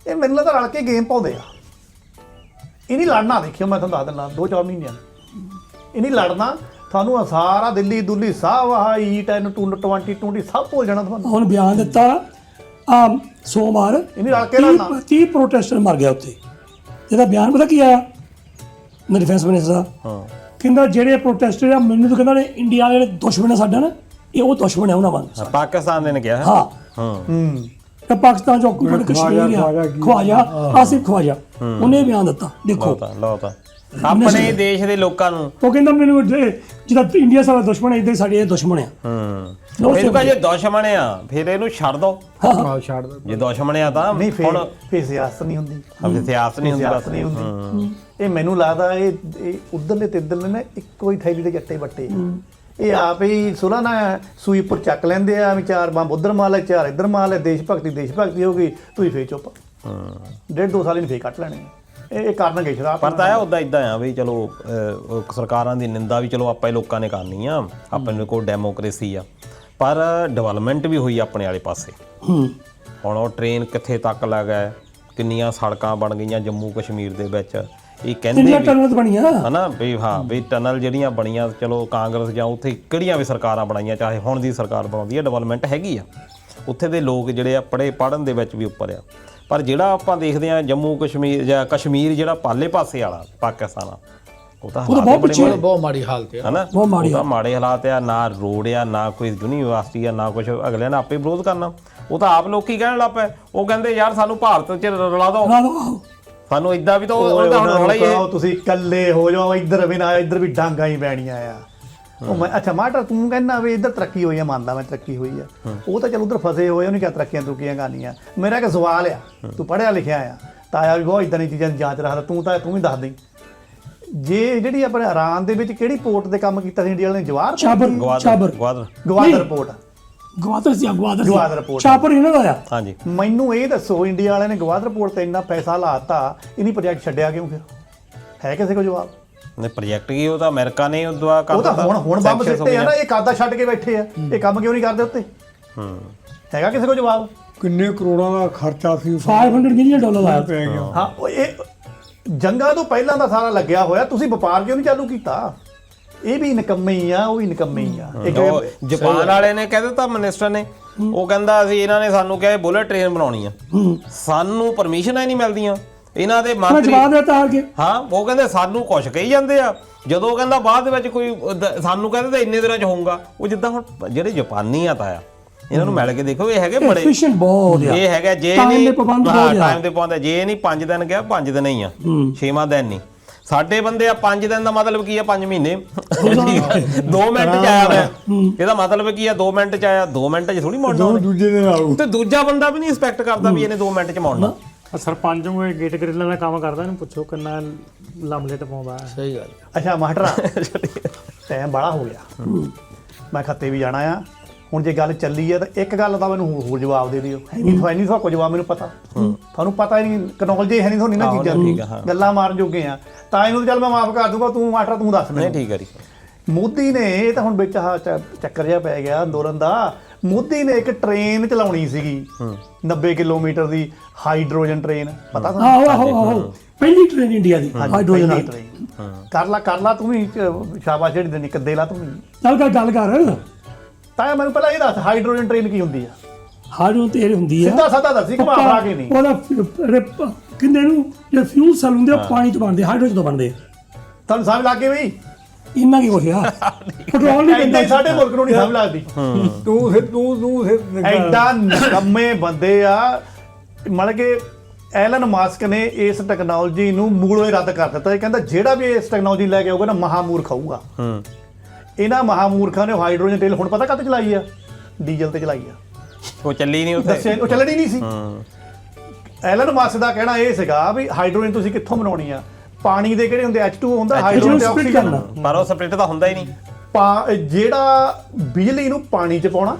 ਇਹ ਮੈਨੂੰ ਲੱਗਦਾ ਰਲ ਕੇ ਗੇਮ ਪਾਉਂਦੇ ਆ। ਇਹ ਨਹੀਂ ਲੜਨਾ, ਦੇਖਿਓ ਮੈਂ ਤੁਹਾਨੂੰ ਦੱਸ ਦਿੰਦਾ 2-4 ਮਹੀਨਿਆਂ ਇਹ ਨਹੀਂ ਲੜਨਾ, ਤੁਹਾਨੂੰ ਸਾਰਾ ਦਿੱਲੀ ਦੁੱਲੀ ਸਭ ਆਹ E10 20 ਸਭ ਭੁੱਲ ਜਾਣਾ ਤੁਹਾਨੂੰ। ਹੁਣ ਬਿਆਨ ਦਿੱਤਾ ਆ ਸੋਮਵਾਰ, ਇਹ ਨਹੀਂ ਰਲ ਕੇ ਲੜਨਾ। 30 ਪ੍ਰੋਟੈਸਟਰ ਮਰ ਗਿਆ ਉੱਥੇ। ਇਹਦਾ ਬਿਆਨ ਪਤਾ ਕੀ ਆਇਆ ਡਿਫੈਂਸ ਮਿਨਿਸਟਰ ਦਾ? ਕਹਿੰਦਾ ਜਿਹੜੇ ਪ੍ਰੋਟੈਸਟਰ ਆ, ਮੈਨੂੰ ਤਾਂ ਕਹਿੰਦਾ ਨੇ ਇੰਡੀਆ ਵਾਲੇ ਜਿਹੜੇ ਦੁਸ਼ਮਣ ਆ ਸਾਡਾ ਨਾ, ਇਹ ਉਹ ਦੁਸ਼ਮਣ ਆ ਉਹਨਾਂ ਵਾਂਗ। ਪਾਕਿਸਤਾਨ ਨੇ ਕਿਹਾ ਹਾਂ ਹੂੰ ਤੇ ਪਾਕਿਸਤਾਨ ਚੋਂ ਆਕੂਪਾਈਡ ਕਸ਼ਮੀਰ ਆ, ਖਵਾਜਾ ਆਸਿਫ ਖਵਾਜਾ, ਉਹਨੇ ਬਿਆਨ ਦਿੱਤਾ। ਦੇਖੋ ਲਓ ਤਾਂ ਆਪਣੇ ਦੇਸ਼ ਦੇ ਲੋਕਾਂ ਨੂੰ ਉਹ ਕਹਿੰਦਾ ਮੈਨੂੰ ਜਿਹਦਾ ਇੰਡੀਆ ਸਾਡਾ ਦੁਸ਼ਮਣ ਹੈ, ਇੱਦਾਂ ਹੀ ਸਾਡੇ ਇਹ ਦੁਸ਼ਮਣ ਆ। ਇਹਨੂੰ ਕਹੇ ਜੇ ਦੁਸ਼ਮਣ ਆ ਫਿਰ ਇਹਨੂੰ ਛੱਡ ਦੋ। ਆਹ ਛੱਡ ਦੋ। ਜੇ ਦੁਸ਼ਮਣ ਆ ਤਾਂ ਨਹੀਂ ਹੁਣ ਫਿਰ ਸਿਆਸਤ ਨਹੀਂ ਹੁੰਦੀ, ਇਤਿਹਾਸ ਨਹੀਂ ਹੁੰਦਾ। ਸਿਆਸਤ ਨਹੀਂ ਹੁੰਦੀ। ਇਹ ਮੈਨੂੰ ਲੱਗਦਾ ਇਹ ਉਧਰਲੇ ਤੇ ਇੱਧਰਲੇ ਨੇ ਇੱਕੋ ਹੀ ਥੈਲੀ ਦੇ ਚੱਟੇ ਬੱਟੇ। ਇਹ ਆਪ ਹੀ ਸੁਲਾ ਨਾ ਸੂਈ ਉੱਪਰ ਚੱਕ ਲੈਂਦੇ ਆ ਵੀ 4 ਬੰਬ ਉਧਰ ਮਾਰ ਲੈ, 4 ਇੱਧਰ ਮਾਰ ਲੈ, ਦੇਸ਼ ਭਗਤੀ ਹੋ ਗਈ, ਤੁਸੀਂ ਫੇਰ ਚੁੱਪ। 1.5-2 ਸਾਲ ਹੀ ਫੇਰ ਕੱਟ ਲੈਣੇ ਇਹ ਕਰਨਗੇ ਸ਼ਰਾਬ। ਪਰ ਤਾਂ ਉਦਾਂ ਇਦਾਂ ਆ ਵੀ ਚਲੋ ਸਰਕਾਰਾਂ ਦੀ ਨਿੰਦਾ ਵੀ ਚਲੋ ਆਪਾਂ ਹੀ ਲੋਕਾਂ ਨੇ ਕਰਨੀ ਆ, ਆਪਣੇ ਕੋਲ ਡੈਮੋਕ੍ਰੇਸੀ ਆ, ਪਰ ਡਿਵੈਲਪਮੈਂਟ ਵੀ ਹੋਈ ਆਪਣੇ ਵਾਲੇ ਪਾਸੇ। ਹੁਣ ਉਹ ਟ੍ਰੇਨ ਕਿੱਥੇ ਤੱਕ ਲੱਗ ਗਿਆ, ਕਿੰਨੀਆਂ ਸੜਕਾਂ ਬਣ ਗਈਆਂ ਜੰਮੂ ਕਸ਼ਮੀਰ ਦੇ ਵਿੱਚ। ਇਹ ਕਹਿੰਦੇ ਟਨਲ ਬਣੀਆਂ ਹਨਾ ਵੀ ਹਾਂ ਵੀ ਟਨਲ ਜਿਹੜੀਆਂ ਬਣੀਆਂ, ਚਲੋ ਕਾਂਗਰਸ ਜਾਂ ਉੱਥੇ ਕਿਹੜੀਆਂ ਵੀ ਸਰਕਾਰਾਂ ਬਣਾਈਆਂ, ਚਾਹੇ ਹੁਣ ਦੀ ਸਰਕਾਰ ਬਣਾਉਂਦੀ ਹੈ, ਡਿਵੈਲਪਮੈਂਟ ਹੈਗੀ ਆ। ਉੱਥੇ ਦੇ ਲੋਕ ਜਿਹੜੇ ਆ ਪੜ੍ਹਨ ਦੇ ਵਿੱਚ ਵੀ ਉੱਪਰ ਆ। ਪਰ ਜਿਹੜਾ ਆਪਾਂ ਦੇਖਦੇ ਆ ਜੰਮੂ ਕਸ਼ਮੀਰ ਜਾਂ ਕਸ਼ਮੀਰ ਜਿਹੜਾ ਪਾਲੇ ਪਾਸੇ ਵਾਲਾ ਪਾਕਿਸਤਾਨ ਆ, ਉਹ ਤਾਂ ਹਾਲਾਤ ਬੜੇ ਬਹੁਤ ਮਾੜੀ ਹਾਲਤ ਆ ਹਨਾ, ਉਹ ਤਾਂ ਮਾੜੇ ਹਾਲਾਤ ਆ। ਨਾ ਰੋਡ ਆ, ਨਾ ਕੋਈ ਯੂਨੀਵਰਸਿਟੀ ਆ, ਨਾ ਕੁਝ। ਅਗਲਿਆਂ ਨੇ ਆਪੇ ਵਿਰੋਧ ਕਰਨਾ। ਉਹ ਤਾਂ ਆਪ ਲੋਕੀ ਕਹਿਣ ਲੱਗ ਪਏ, ਉਹ ਕਹਿੰਦੇ ਯਾਰ ਸਾਨੂੰ ਭਾਰਤ 'ਚ ਰਲਾ ਦਿਓ, ਸਾਨੂੰ ਇਦਾਂ ਵੀ ਤਾਂ ਉਹ ਤਾਂ ਹੁਣ ਰੌਲਾ ਹੀ ਹੈ। ਤੁਸੀਂ ਇਕੱਲੇ ਹੋ ਜਾਓ, ਇੱਧਰ ਵੀ ਨਾ ਇੱਧਰ ਵੀ ਡਾਂਗਾ ਹੀ ਪੈਣੀਆਂ ਆ। ਉਹ ਮੈਂ ਅੱਛਾ ਮਾਟਰ ਤੂੰ ਕਹਿੰਦਾ ਵੀ ਇੱਧਰ ਤਰੱਕੀ ਹੋਈ ਆ, ਮੰਨਦਾ ਮੈਂ ਤਰੱਕੀ ਹੋਈ ਆ। ਉਹ ਤਾਂ ਚਲ ਉੱਧਰ ਫਸੇ ਹੋਏ, ਉਹਨੇ ਕਿਆ ਤਰੱਕੀਆਂ ਤੁਰਕੀਆਂ ਕਰਨੀਆਂ। ਮੇਰਾ ਇੱਕ ਸਵਾਲ ਆ, ਤੂੰ ਪੜ੍ਹਿਆ ਲਿਖਿਆ ਆ, ਤਾਇਆ ਵੀ ਬਹੁਤ ਇਦਾਂ ਦੀਆਂ ਚੀਜ਼ਾਂ ਦੀ ਜਾਂਚ ਰੱਖਦਾ, ਤੂੰ ਵੀ ਦੱਸ ਦੇ। ਜੇ ਜਿਹੜੀ ਆਪਣੇ ਇਰਾਨ ਦੇ ਵਿੱਚ ਕਿਹੜੀ ਪੋਰਟ ਤੇ ਕੰਮ ਕੀਤਾ ਸੀ ਇੰਡੀਆ ਵਾਲੇ ਨੇ? ਗਵਾਦਰ ਪੋਰਟ। ਗਵਾਦਰ ਪੋਰਟ ਛਾਪਰ ਇਹਨਾਂ ਦਾ ਆ। ਹਾਂਜੀ ਮੈਨੂੰ ਇਹ ਦੱਸੋ, ਇੰਡੀਆ ਵਾਲਿਆਂ ਨੇ ਗਵਾਦਰ ਪੋਰਟ ਤੇ ਇੰਨਾ ਪੈਸਾ ਲਾਤਾ, ਇਹਨੀ ਪ੍ਰੋਜੈਕਟ ਛੱਡਿਆ ਕਿਉਂ? ਫਿਰ ਹੈ ਕਿਸੇ ਕੋਲ ਜਵਾਬ? ਨੇ ਪ੍ਰੋਜੈਕਟ ਕੀ, ਉਹ ਤਾਂ ਅਮਰੀਕਾ ਨੇ ਦੁਆ ਕਰ ਉਹ ਤਾਂ ਹੁਣ ਬੰਬ ਸਿੱਟੇ ਆ ਨਾ, ਇਹ ਕਾਦਾ ਛੱਡ ਕੇ ਬੈਠੇ ਆ, ਇਹ ਕੰਮ ਕਿਉਂ ਨਹੀਂ ਕਰਦੇ ਉੱਤੇ? ਹੈਗਾ ਕਿਸੇ ਕੋਲ ਜਵਾਬ? ਕਿੰਨੇ ਕਰੋੜਾਂ ਦਾ ਖਰਚਾ ਸੀ, $500 ਮਿਲੀਅਨ ਆਇਆ ਪੈ ਗਿਆ। ਹਾਂ ਇਹ ਜੰਗਾਂ ਤੋਂ ਪਹਿਲਾਂ ਦਾ ਸਾਰਾ ਲੱਗਿਆ ਹੋਇਆ, ਤੁਸੀਂ ਵਪਾਰ ਕਿਉਂ ਨਹੀਂ ਚਾਲੂ ਕੀਤਾ? ਇਹ ਵੀ ਨਿਕੰਮੇ ਹੀ ਆ, ਉਹ ਵੀ ਨਿਕੰਮੇ ਹੀ ਆ। ਜਾਪਾਨ ਵਾਲੇ ਨੇ ਕਹਿ ਦਿੱਤਾ ਮਿਨਿਸਟਰ ਨੇ, ਉਹ ਕਹਿੰਦਾ ਅਸੀਂ ਇਹਨਾਂ ਨੇ ਸਾਨੂੰ ਕਿਹਾ ਬੁਲਟ ਟ੍ਰੇਨ ਬਣਾਉਣੀ ਆ, ਸਾਨੂੰ ਪਰਮਿਸ਼ਨਾਂ ਹੀ ਨਹੀਂ ਮਿਲਦੀਆਂ। ਇਹਨਾਂ ਦੇ ਮੰਤਰੀ ਹਾਂ ਉਹ ਕਹਿੰਦੇ ਸਾਨੂੰ ਕੁਛ ਕਹੀ ਜਾਂਦੇ ਆ, ਜਦੋਂ ਕਹਿੰਦਾ ਬਾਅਦ ਦੇ ਵਿੱਚ ਕੋਈ ਸਾਨੂੰ ਕਹਿੰਦੇ ਤਾਂ ਇੰਨੇ ਦਿਨਾਂ 'ਚ ਹੋਊਗਾ। ਉਹ ਜਿੱਦਾਂ ਹੁਣ ਜਿਹੜੇ ਜਾਪਾਨੀ ਆ ਤਾਂ ਆ, ਇਹਨਾਂ ਨੂੰ ਮਿਲ ਕੇ ਦੇਖੋ, ਇਹ ਹੈਗੇ ਬੜੇ ਇਹ ਹੈਗਾ, ਜੇ ਨਹੀਂ ਟਾਈਮ ਦੇ ਪਾਉਂਦੇ, ਜੇ ਨਹੀਂ 5 ਦਿਨ ਗਿਆ 5 ਦਿਨ ਹੀ ਆ, 6ਵਾਂ ਦਿਨ ਨਹੀਂ। ਸਾਡੇ ਬੰਦੇ ਆ 5 ਦਿਨ ਦਾ ਮਤਲਬ ਕੀ ਆ? 5 ਮਹੀਨੇ 2 ਮਿੰਟ 'ਚ ਆਇਆ ਮੈਂ, ਇਹਦਾ ਮਤਲਬ ਕੀ ਆ? 2 ਮਿੰਟ 'ਚ ਆਇਆ, 2 ਮਿੰਟ 'ਚ ਥੋੜੀ ਮੁੜਨਾ ਦੂਜੇ ਦਿਨ ਆਊ। ਤੇ ਦੂਜਾ ਬੰਦਾ ਵੀ ਨਹੀਂ ਐਕਸਪੈਕਟ ਕਰਦਾ ਵੀ ਇਹਨੇ 2 ਮਿੰਟ 'ਚ ਮੁੜਨਾ। ਸਰਪੰਚ ਨੂੰ ਗੇਟ ਗ੍ਰਿਲਾਂ ਦਾ ਕੰਮ ਕਰਦਾ, ਇਹਨੂੰ ਪੁੱਛੋ ਕਿੰਨਾ ਲੰਮਲੇ ਟਪਾਉਂਦਾ। ਸਹੀ ਗੱਲ। ਅੱਛਾ ਮਾਸਟਰਾ ਟਾਈਮ ਬੜਾ ਹੋ ਗਿਆ, ਮੈਂ ਖੱਤੇ ਵੀ ਜਾਣਾ ਆ, ਹੁਣ ਜੇ ਗੱਲ ਚੱਲੀ ਆ ਤਾਂ ਇੱਕ ਗੱਲ ਤਾਂ ਮੈਨੂੰ ਹੋਰ ਜਵਾਬ ਦੇ ਦਿਓ। ਹੈ ਨਹੀਂ ਤੁਹਾਡਾ ਜਵਾਬ ਮੈਨੂੰ ਪਤਾ, ਤੁਹਾਨੂੰ ਪਤਾ ਹੀ ਨਹੀਂ, ਕਨੌਲਜੀ ਹੈ ਨਹੀਂ ਤੁਹਾਨੂੰ ਇਹਨਾਂ ਚੀਜ਼ਾਂ ਦੀ, ਗੱਲਾਂ ਮਾਰਨ ਜੋਗੇ ਆ ਤਾਂ ਇਹਨੂੰ ਚੱਲ ਮੈਂ ਮਾਫ ਕਰ ਦੂੰਗਾ, ਤੂੰ ਮਾਸਟਰ ਤੂੰ ਦੱਸ ਨਹੀਂ ਮੈਨੂੰ। ਠੀਕ ਹੈ ਜੀ। ਮੋਦੀ ਨੇ ਇਹ ਤਾਂ ਹੁਣ ਵਿੱਚ ਆਹ ਚੱਕਰ ਜਿਹਾ ਪੈ ਗਿਆ ਅੰਦੋਲਨ ਦਾ। ਮੋਦੀ ਨੇ ਇੱਕ ਟ੍ਰੇਨ ਚਲਾਉਣੀ ਸੀਗੀ 90 ਕਿਲੋਮੀਟਰ ਦੀ ਹਾਈਡਰੋਜਨ ਟ੍ਰੇਨ, ਪਤਾ ਤੁਹਾਨੂੰ? ਆਹੋ ਪਹਿਲੀ ਟ੍ਰੇਨ ਇੰਡੀਆ ਦੀ ਹਾਈਡਰੋਜਨ ਪਹਿਲੀ ਨਾਲ। ਟ੍ਰੇਨ ਕਰ ਲਾ ਤੂੰ ਵੀ ਸ਼ਾਬਾਸ਼ ਜਿਹੜੀ ਦੇਣੀ ਕਿੱਦੇ ਲਾ ਤੂੰ ਵੀ। ਚੱਲ ਗੱਲ ਕਰ। ਤਾਂ ਮੈਨੂੰ ਪਹਿਲਾਂ ਇਹ ਦੱਸ ਹਾਈਡਰੋਜਨ ਟ੍ਰੇਨ ਕੀ ਹੁੰਦੀ ਆ? ਹਾਈਡਰੋਜਨ ਤੇਲ ਹੁੰਦੀ ਆ ਸਿੱਧਾ ਸਾਦਾ ਦੱਸੀ ਘੁਮਾ ਫਰਾ ਕੇ ਨਹੀਂ। ਉਹਦਾ ਕਿੰਨੇ ਨੂੰ ਜੇ ਫਿਊਲ ਸੈਲ ਹੁੰਦੇ ਆ ਪਾਣੀ ਤੋਂ ਬਣਦੇ, ਹਾਈਡਰੋਜਨ ਤੋਂ ਬਣਦੇ। ਤੁਹਾਨੂੰ ਸਮਝ ਲੱਗ ਗਈ ਬਈ? ਇੰਨਾ ਕੀ ਹੋਇਆ, ਪੈਟਰੋਲ ਨਹੀਂ ਐਡੇ ਪੈਂਦਾ। ਸਾਡੇ ਮੁਲਕ ਨੂੰ ਨਹੀਂ ਸਮਝ ਲੱਗਦੀ। ਤੂੰ ਐਡਾ ਨਿਕੰਮੇ ਬੰਦੇ ਆ। ਮਤਲਬ ਕਿ ਐਲਨ ਮਾਸਕ ਨੇ ਇਸ ਟੈਕਨੋਲੋਜੀ ਨੂੰ ਮੂਲੋਂ ਹੀ ਰੱਦ ਕਰ ਦਿੱਤਾ। ਇਹ ਕਹਿੰਦਾ ਜਿਹੜਾ ਵੀ ਇਸ ਟੈਕਨੋਲੋਜੀ ਲੈ ਕੇ ਆਊਗਾ ਨਾ ਮਹਾਮੂਰਖ ਆਊਗਾ। ਇਹਨਾਂ ਮਹਾਮੂਰਖਾਂ ਨੇ ਹਾਈਡਰੋਜਨ ਤੇਲ ਹੁਣ ਪਤਾ ਕਦ ਚਲਾਈ ਆ? ਡੀਜ਼ਲ ਤੇ ਚਲਾਈ ਆ। ਉਹ ਚੱਲੀ ਨਹੀਂ ਉੱਥੇ, ਦੱਸਿਆ ਉਹ ਚੱਲਣੀ ਨਹੀਂ ਸੀ। ਐਲਨ ਮਾਸਕ ਦਾ ਕਹਿਣਾ ਇਹ ਸੀਗਾ ਵੀ ਹਾਈਡਰੋਜਨ ਤੁਸੀਂ ਕਿੱਥੋਂ ਬਣਾਉਣੀ ਆ? ਪਾਣੀ ਦੇ ਕਿਹੜੇ ਹੁੰਦੇ H2O ਹੁੰਦਾ, ਹਾਈਡਰੋਜਨ ਤੇ split ਆਕਸੀਜਨ। ਕਰਨਾ। ਪਰ ਉਹ ਸਪਲਿਟ ਤਾਂ ਹੁੰਦਾ ਹੀ ਨਹੀਂ। ਜਿਹੜਾ ਬਿਜਲੀ ਨੂੰ ਪਾਣੀ 'ਚ ਪਾਉਣਾ,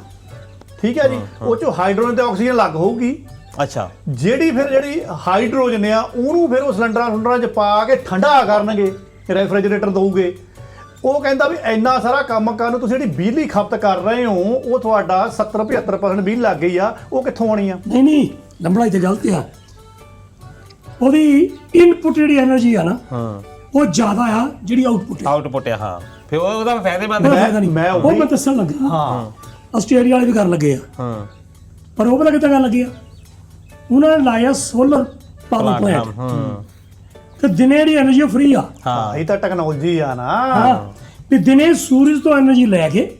ਠੀਕ ਹੈ ਜੀ, ਉਹ 'ਚੋਂ ਹਾਈਡਰੋਜਨ ਤੇ ਆਕਸੀਜਨ ਅਲੱਗ ਹੋਊਗੀ। ਅੱਛਾ, ਜਿਹੜੀ ਹਾਈਡਰੋਜਨ ਆ ਉਹਨੂੰ ਫਿਰ ਉਹ ਸਿਲੰਡਰਾਂ 'ਚ ਪਾ ਕੇ ਠੰਡਾ ਕਰਨਗੇ, ਰੈਫ੍ਰਿਜਰੇਟਰ ਦਊਗੇ। ਉਹ ਕਹਿੰਦਾ ਵੀ ਇੰਨਾ ਸਾਰਾ ਕੰਮ ਕਰਨ ਨੂੰ ਤੁਸੀਂ ਜਿਹੜੀ ਬਿਜਲੀ ਖਪਤ ਕਰ ਰਹੇ ਹੋ ਉਹ ਤੁਹਾਡਾ 70-75% ਬਿਜਲੀ ਲੱਗ ਗਈ ਆ, ਉਹ ਕਿੱਥੋਂ ਆਉਣੀ ਆ? ਨਹੀਂ ਲੰਬੜਾਈ ਤੇ ਗਲਤ ਆ। ਉਹਦੀ ਇਨਪੁਟ ਜਿਹੜੀ એનર્ਜੀ ਆ ਨਾ ਉਹ ਜ਼ਿਆਦਾ ਆ ਜਿਹੜੀ ਆਊਟਪੁੱਟ ਆ। ਆਊਟਪੁੱਟ ਆ। ਹਾਂ, ਫਿਰ ਉਹਦਾ ਫਾਇਦੇਮੰਦ ਉਹਦਾ ਫਾਇਦਾ ਨਹੀਂ। ਮੈਂ ਉਹ ਮੈਂ ਦੱਸਣ ਲੱਗਾ। ਹਾਂ, ਆਸਟ੍ਰੇਲੀਆ ਵਾਲੇ ਵੀ ਕਰਨ ਲੱਗੇ ਆ, ਹਾਂ ਪਰ ਉਹ ਪਤਾ ਕਿੱਦਾਂ ਕਰਨ ਲੱਗੇ ਆ? ਉਹਨਾਂ ਨੇ ਲਾਇਆ ਸੋਲਰ ਪਾਵਰ ਪਲਾਂਟ, ਤੇ ਦਿਨੇ ਜਿਹੜੀ એનર્ਜੀ ਫ੍ਰੀ ਆ। ਹਾਂ, ਇਹ ਤਾਂ ਟੈਕਨੋਲੋਜੀ ਆ ਨਾ। ਹਾਂ, ਵੀ ਦਿਨੇ ਸੂਰਜ ਤੋਂ એનર્ਜੀ ਲੈ ਕੇ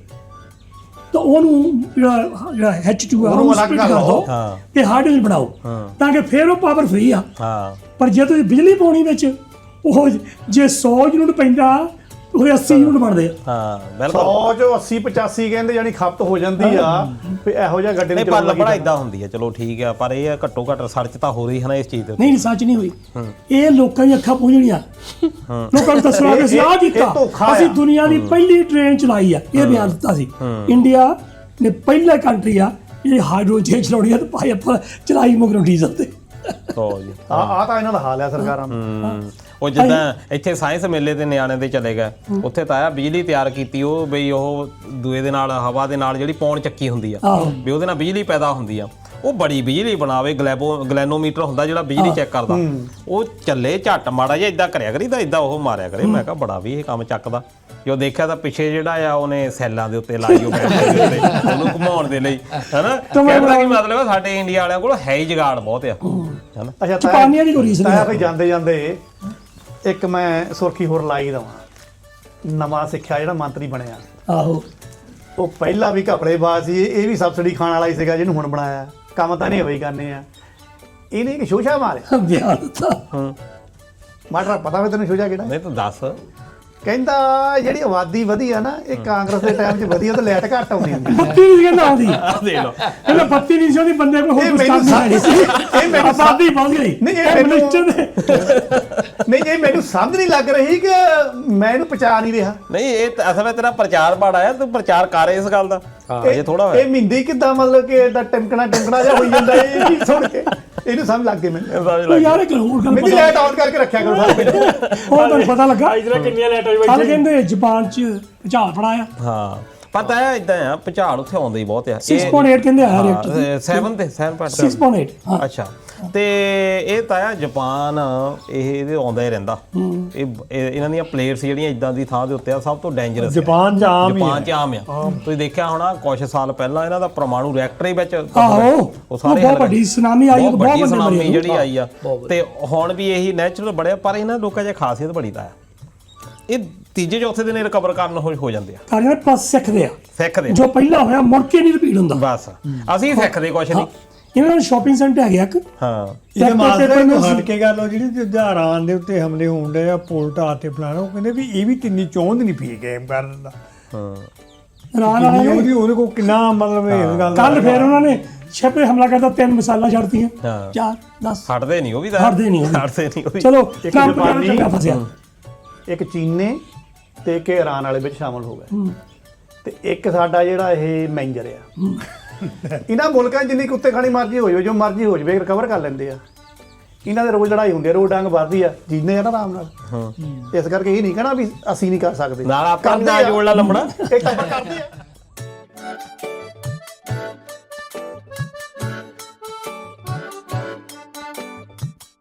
ਤਾਂ ਉਹਨੂੰ ਜਿਹੜਾ H2 ਆ ਉਹਨੂੰ ਅਲੱਗ ਸਪਲਿਟ ਕਰ ਕਰ ਲਓ। ਦਿਓ ਹਾਂ। ਤੇ ਹਾਈਡਰੋਜਨ ਬਣਾਓ, ਤਾਂ ਕਿ ਫਿਰ ਉਹ ਪਾਵਰ ਫ੍ਰੀ ਆ। ਹਾਂ, ਪਰ ਜੇ ਤੁਸੀਂ ਬਿਜਲੀ ਪਾਉਣੀ ਵਿੱਚ, ਉਹ ਜੇ 100 ਯੂਨਿਟ ਪੈਂਦਾ ਉਹ 80 ਯੂਨਿਟ ਬਣਦੇ ਆ। ਹਾਂ ਬਿਲਕੁਲ। 100 ਚੋਂ 80-85 ਕਹਿੰਦੇ ਜਾਨੀ ਖਪਤ ਹੋ ਜਾਂਦੀ ਆ। ਵੀ ਇਹੋ ਜਿਹਾ ਗੱਡੇ ਨੂੰ ਨਹੀਂ, ਪਰ ਲੱਭੜਾ ਇਦਾਂ ਹੁੰਦੀ ਹੈ, ਚਲੋ ਠੀਕ ਆ, ਪਰ ਇਹ ਘੱਟੋ ਘੱਟ ਰਿਸਰਚ ਤਾਂ ਹੋ ਰਹੀ ਹੈ ਨਾ ਇਸ ਚੀਜ਼ ਦੇ ਉੱਤੇ। ਨਹੀਂ ਸੱਚ ਨਹੀਂ ਹੋਈ। ਇਹ ਲੋਕਾਂ ਦੀਆਂ ਅੱਖਾਂ ਪੂੰਝਣੀਆਂ, ਲੋਕਾਂ ਨੂੰ ਦੱਸਣਾ ਕਿ ਅਸੀਂ ਆਹ ਇਹ ਕੀਤਾ, ਧੋਖਾ ਅਸੀਂ ਆ। ਦੁਨੀਆ ਦੀ ਪਹਿਲੀ ਟ੍ਰੇਨ ਚਲਾਈ ਆ। ਇਹ ਬਿਆਨ ਦਿੱਤਾ ਸੀ। ਇੰਡੀਆ ਨੇ ਪਹਿਲਾ ਕੰਟਰੀ ਆ ਜਿਹੜੀ ਹਾਈਡਰੋਜਨ ਚਲਾਉਣੀ ਆ, ਤੇ ਭਾਈ ਆਪਾਂ ਚਲਾਈ ਮਗਰੋਂ ਡੀਜ਼ਲ ਤੇ। ਹੋ ਜੀ। ਆ ਤਾਂ ਇਹਨਾਂ ਦਾ ਹਾਲ ਆ ਸਰਕਾਰਾਂ ਦਾ। ਉਹ ਜਿੱਦਾਂ ਇੱਥੇ ਸਾਇੰਸ ਮੇਲੇ ਤੇ ਨਿਆਣੇ ਦੇ ਚਲੇ ਗਏ, ਉੱਥੇ ਤਾਂ ਆ ਬਿਜਲੀ ਤਿਆਰ ਕੀਤੀ, ਉਹ ਬਈ ਉਹ ਦੂਏ ਦੇ ਨਾਲ ਹਵਾ ਦੇ ਨਾਲ ਜਿਹੜੀ ਪੌਣ ਚੱਕੀ ਹੁੰਦੀ ਆ, ਆਹੋ। ਵੀ ਉਹਦੇ ਨਾਲ ਬਿਜਲੀ ਪੈਦਾ ਹੁੰਦੀ ਆ। ਉਹ ਬੜੀ ਬਿਜਲੀ ਬਣਾਵੇ, ਗਲੈਨੋਮੀਟਰ ਹੁੰਦਾ ਜਿਹੜਾ ਬਿਜਲੀ ਚੈੱਕ ਕਰਦਾ, ਉਹ ਚੱਲੇ ਝੱਟ ਮਾੜਾ ਜਿਹਾ ਇਦਾਂ ਕਰਿਆ ਕਰੀ ਤਾਂ ਇਦਾਂ ਉਹ ਮਾਰਿਆ ਕਰੇ। ਮੈਂ ਕਿਹਾ ਬੜਾ ਵੀ ਇਹ ਕੰਮ ਚੱਕਦਾ। ਜੋ ਦੇਖਿਆ ਤਾਂ ਪਿੱਛੇ ਜਿਹੜਾ ਆ ਉਹਨੇ ਸੈੱਲਾਂ ਦੇ ਉੱਤੇ ਲਾਈ, ਉਹ ਬੈਟਰੀ ਦੇ ਉੱਤੇ ਉਹਨੂੰ ਘੁਮਾਉਣ ਦੇ ਲਈ, ਹੈਨਾ। ਕਹਿਣ ਦਾ ਕੀ ਮਤਲਬ ਹੈ, ਸਾਡੇ ਇੰਡੀਆ ਵਾਲਿਆਂ ਕੋਲ ਹੈ ਹੀ ਜਗਾੜ ਬਹੁਤ ਆ, ਹੈਨਾ। ਅੱਛਾ ਜਾਪਾਨੀਆਂ ਦੀ ਕੋਈ ਰੀਸ ਨਹੀਂ। ਤਾਂ ਫਿਰ ਜਾਂਦੇ ਜਾਂਦੇ ਇੱਕ ਮੈਂ ਸੁਰਖੀ ਹੋਰ ਲਾਈ ਦਵਾਂ। ਨਵਾਂ ਸਿੱਖਿਆ ਜਿਹੜਾ ਮੰਤਰੀ ਬਣਿਆ, ਆਹੋ, ਉਹ ਪਹਿਲਾਂ ਵੀ ਘਪੜੇਬਾਜ਼ ਸੀ, ਇਹ ਵੀ ਸਬਸਿਡੀ ਖਾਣ ਵਾਲਾ ਹੀ ਸੀਗਾ ਜਿਹਨੂੰ ਹੁਣ ਬਣਾਇਆ। ਕੰਮ ਤਾਂ ਨਹੀਂ ਹੋਈ ਕਰਨੇ ਆ। ਇਹਨੇ ਇੱਕ ਸ਼ੋਸ਼ਾ ਮਾਰਿਆ। ਬਿਆਨ ਦਿੱਤਾ। ਮਾਟਰਾ ਪਤਾ ਵੇ ਤੈਨੂੰ ਸ਼ੋਸ਼ਾ ਕਿਹੜਾ? ਨਹੀਂ ਤੂੰ ਦੱਸ। ਕਹਿੰਦਾ ਜਿਹੜੀ ਆਬਾਦੀ ਵਧੀ ਆ ਨਾ, ਇਹ ਕਾਂਗਰਸ ਦੇ ਟਾਈਮ 'ਚ ਵਧੀ, ਉਹ ਤਾਂ ਲਾਈਟ ਘੱਟ ਆਉਂਦੀ ਹੁੰਦੀ। ਬੱਤੀ ਨਹੀਂ ਕਹਿੰਦਾ ਆਉਂਦੀ, ਦੇਖ ਲਓ, ਕਹਿੰਦਾ ਬੱਤੀ ਨਹੀਂ ਸੀ ਉਹਦੀ, ਬੰਦੇ ਕੋਲ ਹੋਰ ਇਹ ਕੁਝ ਮੈਨੂੰ ਕੰਮ ਨਹੀਂ ਸੀ। ਇਹ ਮੈਨੂੰ ਆਬਾਦੀ ਵੱਧ ਗਈ। ਨਹੀਂ, ਇਹ ਮੈਨੂੰ- ਮਿਨਿਸਟਰ ਦੇ ਨਹੀਂ, ਇਹ ਮੈਨੂੰ ਸਮਝ ਨਹੀਂ ਲੱਗ ਰਹੀ ਕਿ ਮੈਂ ਇਹਨੂੰ ਪਛਾਣ ਨਹੀਂ ਰਿਹਾ। ਨਹੀਂ ਇਹ ਤਾਂ ਅਸਲ ਵਿੱਚ ਤੇਰਾ ਪ੍ਰਚਾਰ ਬਾੜਾ ਆ, ਤੂੰ ਪ੍ਰਚਾਰ ਕਰ ਇਸ ਗੱਲ ਦਾ। ਇਹ ਥੋੜਾ ਹੋਇਆ ਇਹ ਮਿੰਦੀ ਕਿੱਦਾਂ, ਮਤਲਬ ਕਿ ਇਹਦਾ ਟਿਮਕਣਾ ਜਿਹਾ ਹੋਈ ਜਾਂਦਾ ਇਹ ਚੀਜ਼ ਸੁਣ ਕੇ। ਇਹਨੂੰ ਸਮਝ ਲੱਗ ਗਈ ਮੈਨੂੰ। ਉਹ ਯਾਰ ਇੱਕ ਹੋਰ ਗੱਲ ਮੇਰੀ ਲਾਈਟ ਆਨ ਕਰਕੇ ਰੱਖਿਆ ਕਰੋ ਸਾਰੇ ਪਿੰਡ। ਉਹ ਤੁਹਾਨੂੰ ਪਤਾ ਲੱਗਾ, ਇਧਰ ਕਿੰਨੀਆਂ ਲੈਟਰ ਕੱਲ ਬੈਠੇ ਕਹਿੰਦੇ ਜਾਪਾਨ ਚ ਭੁਚਾਲ ਪੜਾਇਆ ਹਾਂ, ਪਤਾ ਹੈ ਇਦਾਂ ਆ, ਭੁਚਾਲ ਉੱਥੇ ਆਉਂਦੇ ਹੀ ਬਹੁਤ ਆ। 6.8 ਕਹਿੰਦੇ ਆਇਆ ਰੇਟ 7 ਤੇ 7.7 6.8 ਹਾਂ। ਅੱਛਾ। ਤੇ ਇਹ ਤਾਂ ਆ ਜਾਪਾਨ, ਇਹਦੇ ਆਉਂਦਾ ਹੀ ਰਹਿੰਦਾ। ਇਹਨਾਂ ਦੀਆਂ ਪਲੇਟਸ ਜਿਹੜੀਆਂ ਇਦਾਂ ਦੀ ਥਾਂ ਦੇ ਉੱਤੇ ਆ, ਸਭ ਤੋਂ ਡੇਂਜਰਸ ਜਾਪਾਨ 'ਚ ਆਮ ਹੀ ਜਾਪਾਨ ਚ ਆਮ ਆ। ਤੁਸੀਂ ਦੇਖਿਆ ਹੋਣਾ ਕੁਝ ਸਾਲ ਪਹਿਲਾਂ ਇਹਨਾਂ ਦਾ ਪਰਮਾਣੂ ਰਿਐਕਟਰ ਹੀ ਵਿੱਚ ਆਹੋ, ਉਹ ਸਾਰੇ ਬਹੁਤ ਵੱਡੀ ਸੁਨਾਮੀ ਆਈ, ਬਹੁਤ ਬਹੁਤ ਵੱਡੀ ਬੰਦੇ ਸੁਨਾਮੀ ਮਰੇ। ਜਿਹੜੀ ਆਈ ਆ, ਤੇ ਹੁਣ ਵੀ ਇਹੀ ਨੈਚੁਰਲ ਬੜਿਆ। ਪਰ ਇਹਨਾਂ ਲੋਕਾਂ 'ਚ ਖਾਸੀਅਤ ਬੜੀ ਤਾਂ ਆ, ਇਹ ਤੀਜੇ ਚੌਥੇ ਦਿਨ ਰਿਕਵਰ ਕਰਨ ਹੋ ਜਾਂਦੇ ਆ। ਕਾਰਨ ਪਲੱਸ ਸਿੱਖਦੇ ਆ, ਸਿੱਖਦੇ ਜੋ ਪਹਿਲਾਂ ਹੋਇਆ ਮੁੜ ਕੇ ਨਹੀਂ ਰਿਪੀਟ ਹੁੰਦਾ। ਬਸ ਅਸੀਂ ਸਿੱਖਦੇ ਕੁਛ ਨਹੀਂ। ਇਹਨਾਂ ਨੂੰ ਸ਼ਾਪਿੰਗ ਸੈਂਟਰ ਹੈਗਾ ਇੱਕ, ਹਾਂ, ਇਹਦੇ ਮਾਸਟਰ ਪੇਪਰ ਨੂੰ ਨੂੰ ਹਟ ਕੇ ਗੱਲ ਉਹ ਜਿਹੜੀ ਇਰਾਨ ਦੇ ਉੱਤੇ ਹਮਲੇ ਹੋਣ ਡਏ ਆ, ਪੋਲਟਾ ਤੇ ਫਲਾਣਾ, ਉਹ ਕਹਿੰਦੇ ਵੀ ਇਹ ਵੀ ਤਿੰਨੀ ਚੌਂਦ ਨਹੀਂ ਪੀ ਗੇਮ ਕਰਨ ਦਾ। ਇਰਾਨ ਕਿੰਨੀ ਵਾਲੇ ਉਹਦੇ ਕੋਲ ਕਿੰਨਾ ਮਤਲਬ ਇਹ ਗੱਲ ਕੱਲ ਫਿਰ ਉਹਨਾਂ ਨੇ ਛਿਪੇ ਹਮਲਾ ਕਰਦਾ, 3 ਮਿਸਾਲਾਂ ਛੱਡਤੀਆਂ, ਹਾਂ। 4 10 ਹਟਦੇ ਨਹੀਂ ਉਹ ਵੀ ਤਾਂ ਹਟਦੇ ਨਹੀਂ ਉਹ ਵੀ। ਹਟਦੇ ਨਹੀਂ ਉਹ ਵੀ। ਚਲੋ ਇੱਕ ਟਰੰਪ ਜਾਪਾਨੀ, ਚੰਗਾ ਫਸਿਆ। ਇੱਕ ਚੀਨੇ ਤੇ ਇੱਕ ਇਰਾਨ ਵਾਲੇ ਵਿੱਚ ਸ਼ਾਮਲ ਹੋ ਗਏ। ਤੇ ਇੱਕ ਸਾਡਾ ਜਿਹੜਾ ਇਹ ਮੈਨੇਜਰ ਆ ਇਹਨਾਂ ਮੁਲਕਾਂ 'ਚ ਜਿੰਨੀ ਕੁੱਤੇ ਖਾਣੀ ਮਰਜ਼ੀ ਹੋ ਜਾਵੇ ਜੋ ਮਰਜ਼ੀ ਹੋ ਜਾਵੇ ਰਿਕਵਰ ਕਰ ਲੈਂਦੇ ਆ। ਇਹਨਾਂ ਦੇ ਰੋਜ਼ ਲੜਾਈ ਹੁੰਦੀ ਆ, ਰੋਜ਼ ਡੰਗ ਵੱਧਦੀ ਆ, ਜੀਂਦੇ ਆ ਨਾ ਆਰਾਮ ਨਾਲ। ਇਸ ਕਰਕੇ ਇਹ ਨਹੀਂ ਕਹਿਣਾ ਵੀ ਅਸੀਂ ਨਹੀਂ ਕਰ ਸਕਦੇ, ਨਾਲ ਆਪਾਂ ਵੀ ਨਾਲ ਜੋੜ ਲਾ ਲੰਬੜਾ। ਇਹ ਟੱਬਰ ਕਰਦੇ ਆ।